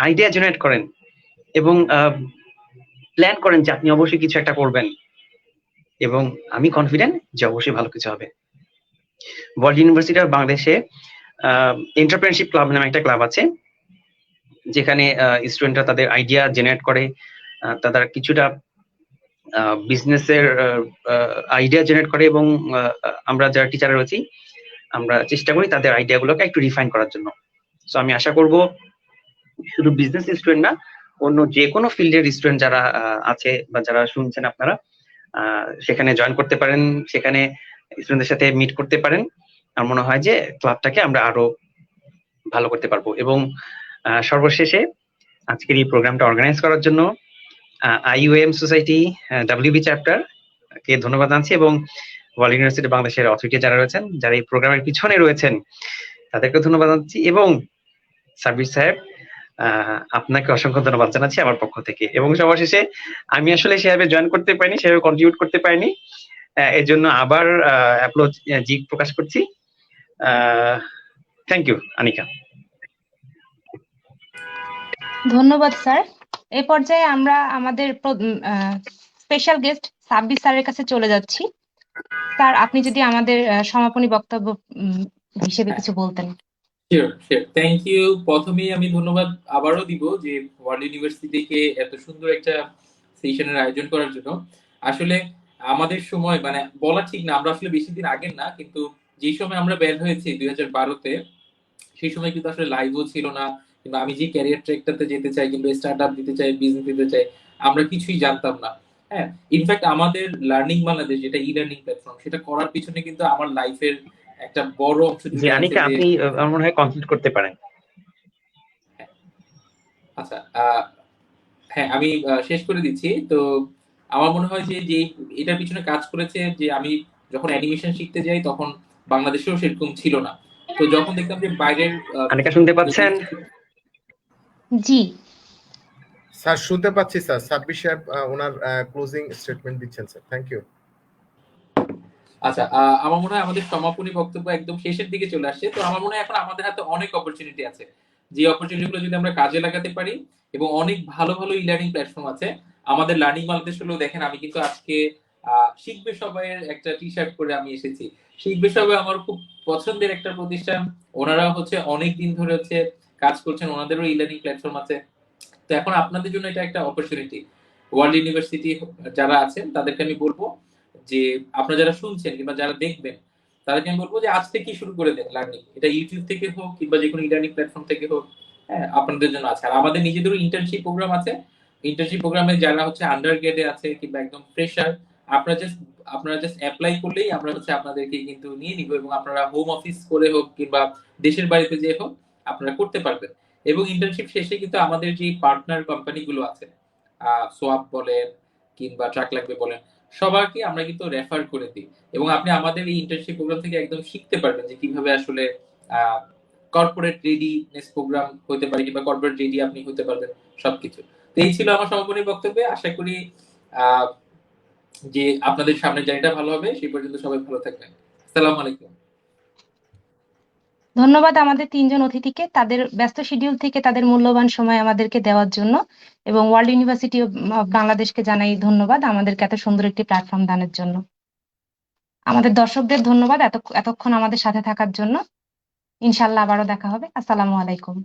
আইডিয়া জেনারেট করেন এবং প্ল্যান করেন যে আপনি অবশ্যই কিছু একটা করবেন, এবং আমি কনফিডেন্ট যে অবশ্যই ভালো কিছু হবে। ওয়ার্ল্ড ইউনিভার্সিটি অফ বাংলাদেশে এন্টারপ্রেনারশিপ ক্লাব নামে একটা ক্লাব আছে, যেখানে স্টুডেন্টরা তাদের আইডিয়া জেনারেট করে, তারা কিছুটা বিজনেসের আইডিয়া জেনারেট করে, এবং আমরা যারা টিচার রয়েছি আমরা চেষ্টা করি তাদের আইডিয়াগুলোকে একটু রিফাইন করার জন্য। সো আমি আশা করব শুধু বিজনেস স্টুডেন্ট না, অন্য যে কোনো ফিল্ডের স্টুডেন্ট যারা আছে বা যারা শুনছেন আপনারা, সেখানে জয়েন করতে পারেন, সেখানে স্টুডেন্টদের সাথে মিট করতে পারেন। আমার মনে হয় যে ক্লাবটাকে আমরা আরো ভালো করতে পারবো। এবং সর্বশেষে আজকের এই প্রোগ্রামটা অর্গানাইজ করার জন্য IUM সোসাইটি WB চ্যাপ্টার কে ধন্যবাদ জানাচ্ছি, এবং ওয়ার্ল্ড ইউনিভার্সিটি বাংলাদেশের অথরিটি যারা রয়েছেন, যারা এই প্রোগ্রামের পিছনে রয়েছেন, তাদেরকে ধন্যবাদ জানাচ্ছি। এবং সাব্বির সাহেব, আপনাকে অসংখ্য ধন্যবাদ জানাচ্ছি আমার পক্ষ থেকে। এবং সর্বশেষে আমি আসলে সেভাবে জয়েন করতে পারিনি, সেভাবে কন্ট্রিবিউট করতে পারিনি, এর জন্য আবার অ্যাপোলজি প্রকাশ করছি। Thank you Anika. ধন্যবাদ স্যার। এই পর্যায়ে আমরা আমাদের স্পেশাল গেস্ট সাব্বির স্যারের কাছে চলে যাচ্ছি। স্যার, আপনি যদি আমাদের সমাপনী বক্তব্য হিসেবে কিছু বলতেন। Sure sure, thank you. প্রথমেই আমি ধন্যবাদ আবারও দিব যে ওয়ার্ল্ড ইউনিভার্সিটিকে এত সুন্দর একটা সেশনের আয়োজন করার জন্য। আসলে আমাদের সময় মানে বলা ঠিক না, আমরা আসলে বেশি দিন আগের না, কিন্তু যে সময় আমরা বের হয়েছি 2012-তে, সেই সময় কিন্তু আসলে লাইভও ছিল না, কিংবা আমি যে ক্যারিয়ার ট্র্যাকটাতে যেতে চাই কিংবা স্টার্ট আপ দিতে চাই, বিজনেস দিতে চাই, আমরা কিছুই জানতাম না। হ্যাঁ, ইনফ্যাক্ট আমাদের লার্নিং বাংলাদেশ, যেটা ই লার্নিং প্ল্যাটফর্ম, সেটা করার পিছনে কিন্তু আমার লাইফের একটা বড় অংশ জি জুড়ে আছে। আনিকা, আপনি আমার মনে হয় কমপ্লিট করতে পারেন। আচ্ছা, হ্যাঁ আমি শেষ করে দিচ্ছি। তো আমার মনে হয় যে যে এটার পিছনে কাজ করেছে যে আমি যখন অ্যানিমেশন শিখতে যাই তখন বাংলাদেশেও সেরকম ছিল না। তো যখন দেখলাম যে বাইরের আনিকা শুনতে পাচ্ছেন? জি স্যার শুনতে পাচ্ছি স্যার। সাব্বির সাহেব ওনার ক্লোজিং স্টেটমেন্ট দিচ্ছেন স্যার। Thank you. আচ্ছা, আমার মনে হয় আমাদের সমাপনী বক্তব্য একদম শেষের দিকে চলে আসছে। তো আমার মনে হয় এখন আমাদের হাতে অনেক অপরচুনিটি আছে, যে অপরচুনিটিগুলো যদি আমরা কাজে লাগাতে পারি, এবং অনেক ভালো ভালো ই লার্নিং প্ল্যাটফর্ম আছে। আমাদের লার্নিং বাংলাদেশ হলেও দেখেন, আমি কিন্তু আজকে শিখবে সবাইয়ের একটা টি শার্ট পরে আমি এসেছি। শিখবে সবাই আমার খুব পছন্দের একটা প্রতিষ্ঠান, ওনারা হচ্ছে অনেক দিন ধরে হচ্ছে কাজ করছেন, ওনাদেরও ই লার্নিং প্ল্যাটফর্ম আছে। তো এখন আপনাদের জন্য এটা একটা অপরচুনিটি। ওয়ার্ল্ড ইউনিভার্সিটি যারা আছেন তাদেরকে আমি বলবো যে আপনারা যারা শুনছেন কিংবা যারা দেখবেন, তাদেরকে আমি বলবো যে আজ থেকেই শুরু করে দেন লার্নিং। এটা ইউটিউব থেকে হোক কিংবা যে কোনো ই লার্নিং প্ল্যাটফর্ম থেকে হোক, হ্যাঁ, আপনাদের জন্য আছে। আর আমাদের নিজেদেরও ইন্টার্নশিপ প্রোগ্রাম আছে। ইন্টার্নশিপ প্রোগ্রামে যারা হচ্ছে আন্ডার গ্রেডে আছে কিংবা একদম ফ্রেশার, আপনারা জাস্ট অ্যাপ্লাই করলেই আমরা হচ্ছে আপনাদেরকে কিন্তু নিয়ে নিব, এবং আপনারা হোম অফিস করে হোক কিংবা দেশের বাড়িতে যেয়ে হোক আপনারা করতে পারবেন। এবং ইন্টার্নশিপ শেষে কিন্তু আমাদের যে পার্টনার কোম্পানিগুলো আছে, সোয়াপ বলেন কিংবা ট্রাক লাগবে বলেন, সবাইকে আমরা কিন্তু রেফার করে দিই। এবং আপনি আমাদের এই ইন্টার্নশিপ প্রোগ্রাম থেকে একদম শিখতে পারবেন যে কিভাবে আসলে কর্পোরেট রেডিনেস প্রোগ্রাম হতে পারে কিংবা কর্পোরেট রেডি আপনি হতে পারবেন সবকিছু। তো এই ছিল আমার সমাপনী বক্তব্যে। আশা করি যে আপনাদের সামনে জার্নিটা ভালো হবে। সেই পর্যন্ত সবাই ভালো থাকবেন। আসসালামু আলাইকুম। ধন্যবাদ আমাদের তিনজন অতিথিকে তাদের ব্যস্ত শিডিউল থেকে তাদের মূল্যবান সময় আমাদেরকে দেওয়ার জন্য, এবং ওয়ার্ল্ড ইউনিভার্সিটি অফ বাংলাদেশকে জানাই ধন্যবাদ আমাদেরকে এত সুন্দর একটি প্ল্যাটফর্ম দানের জন্য। আমাদের দর্শকদের ধন্যবাদ এতক্ষণ আমাদের সাথে থাকার জন্য। ইনশাআল্লাহ আবারও দেখা হবে। আসসালামু আলাইকুম।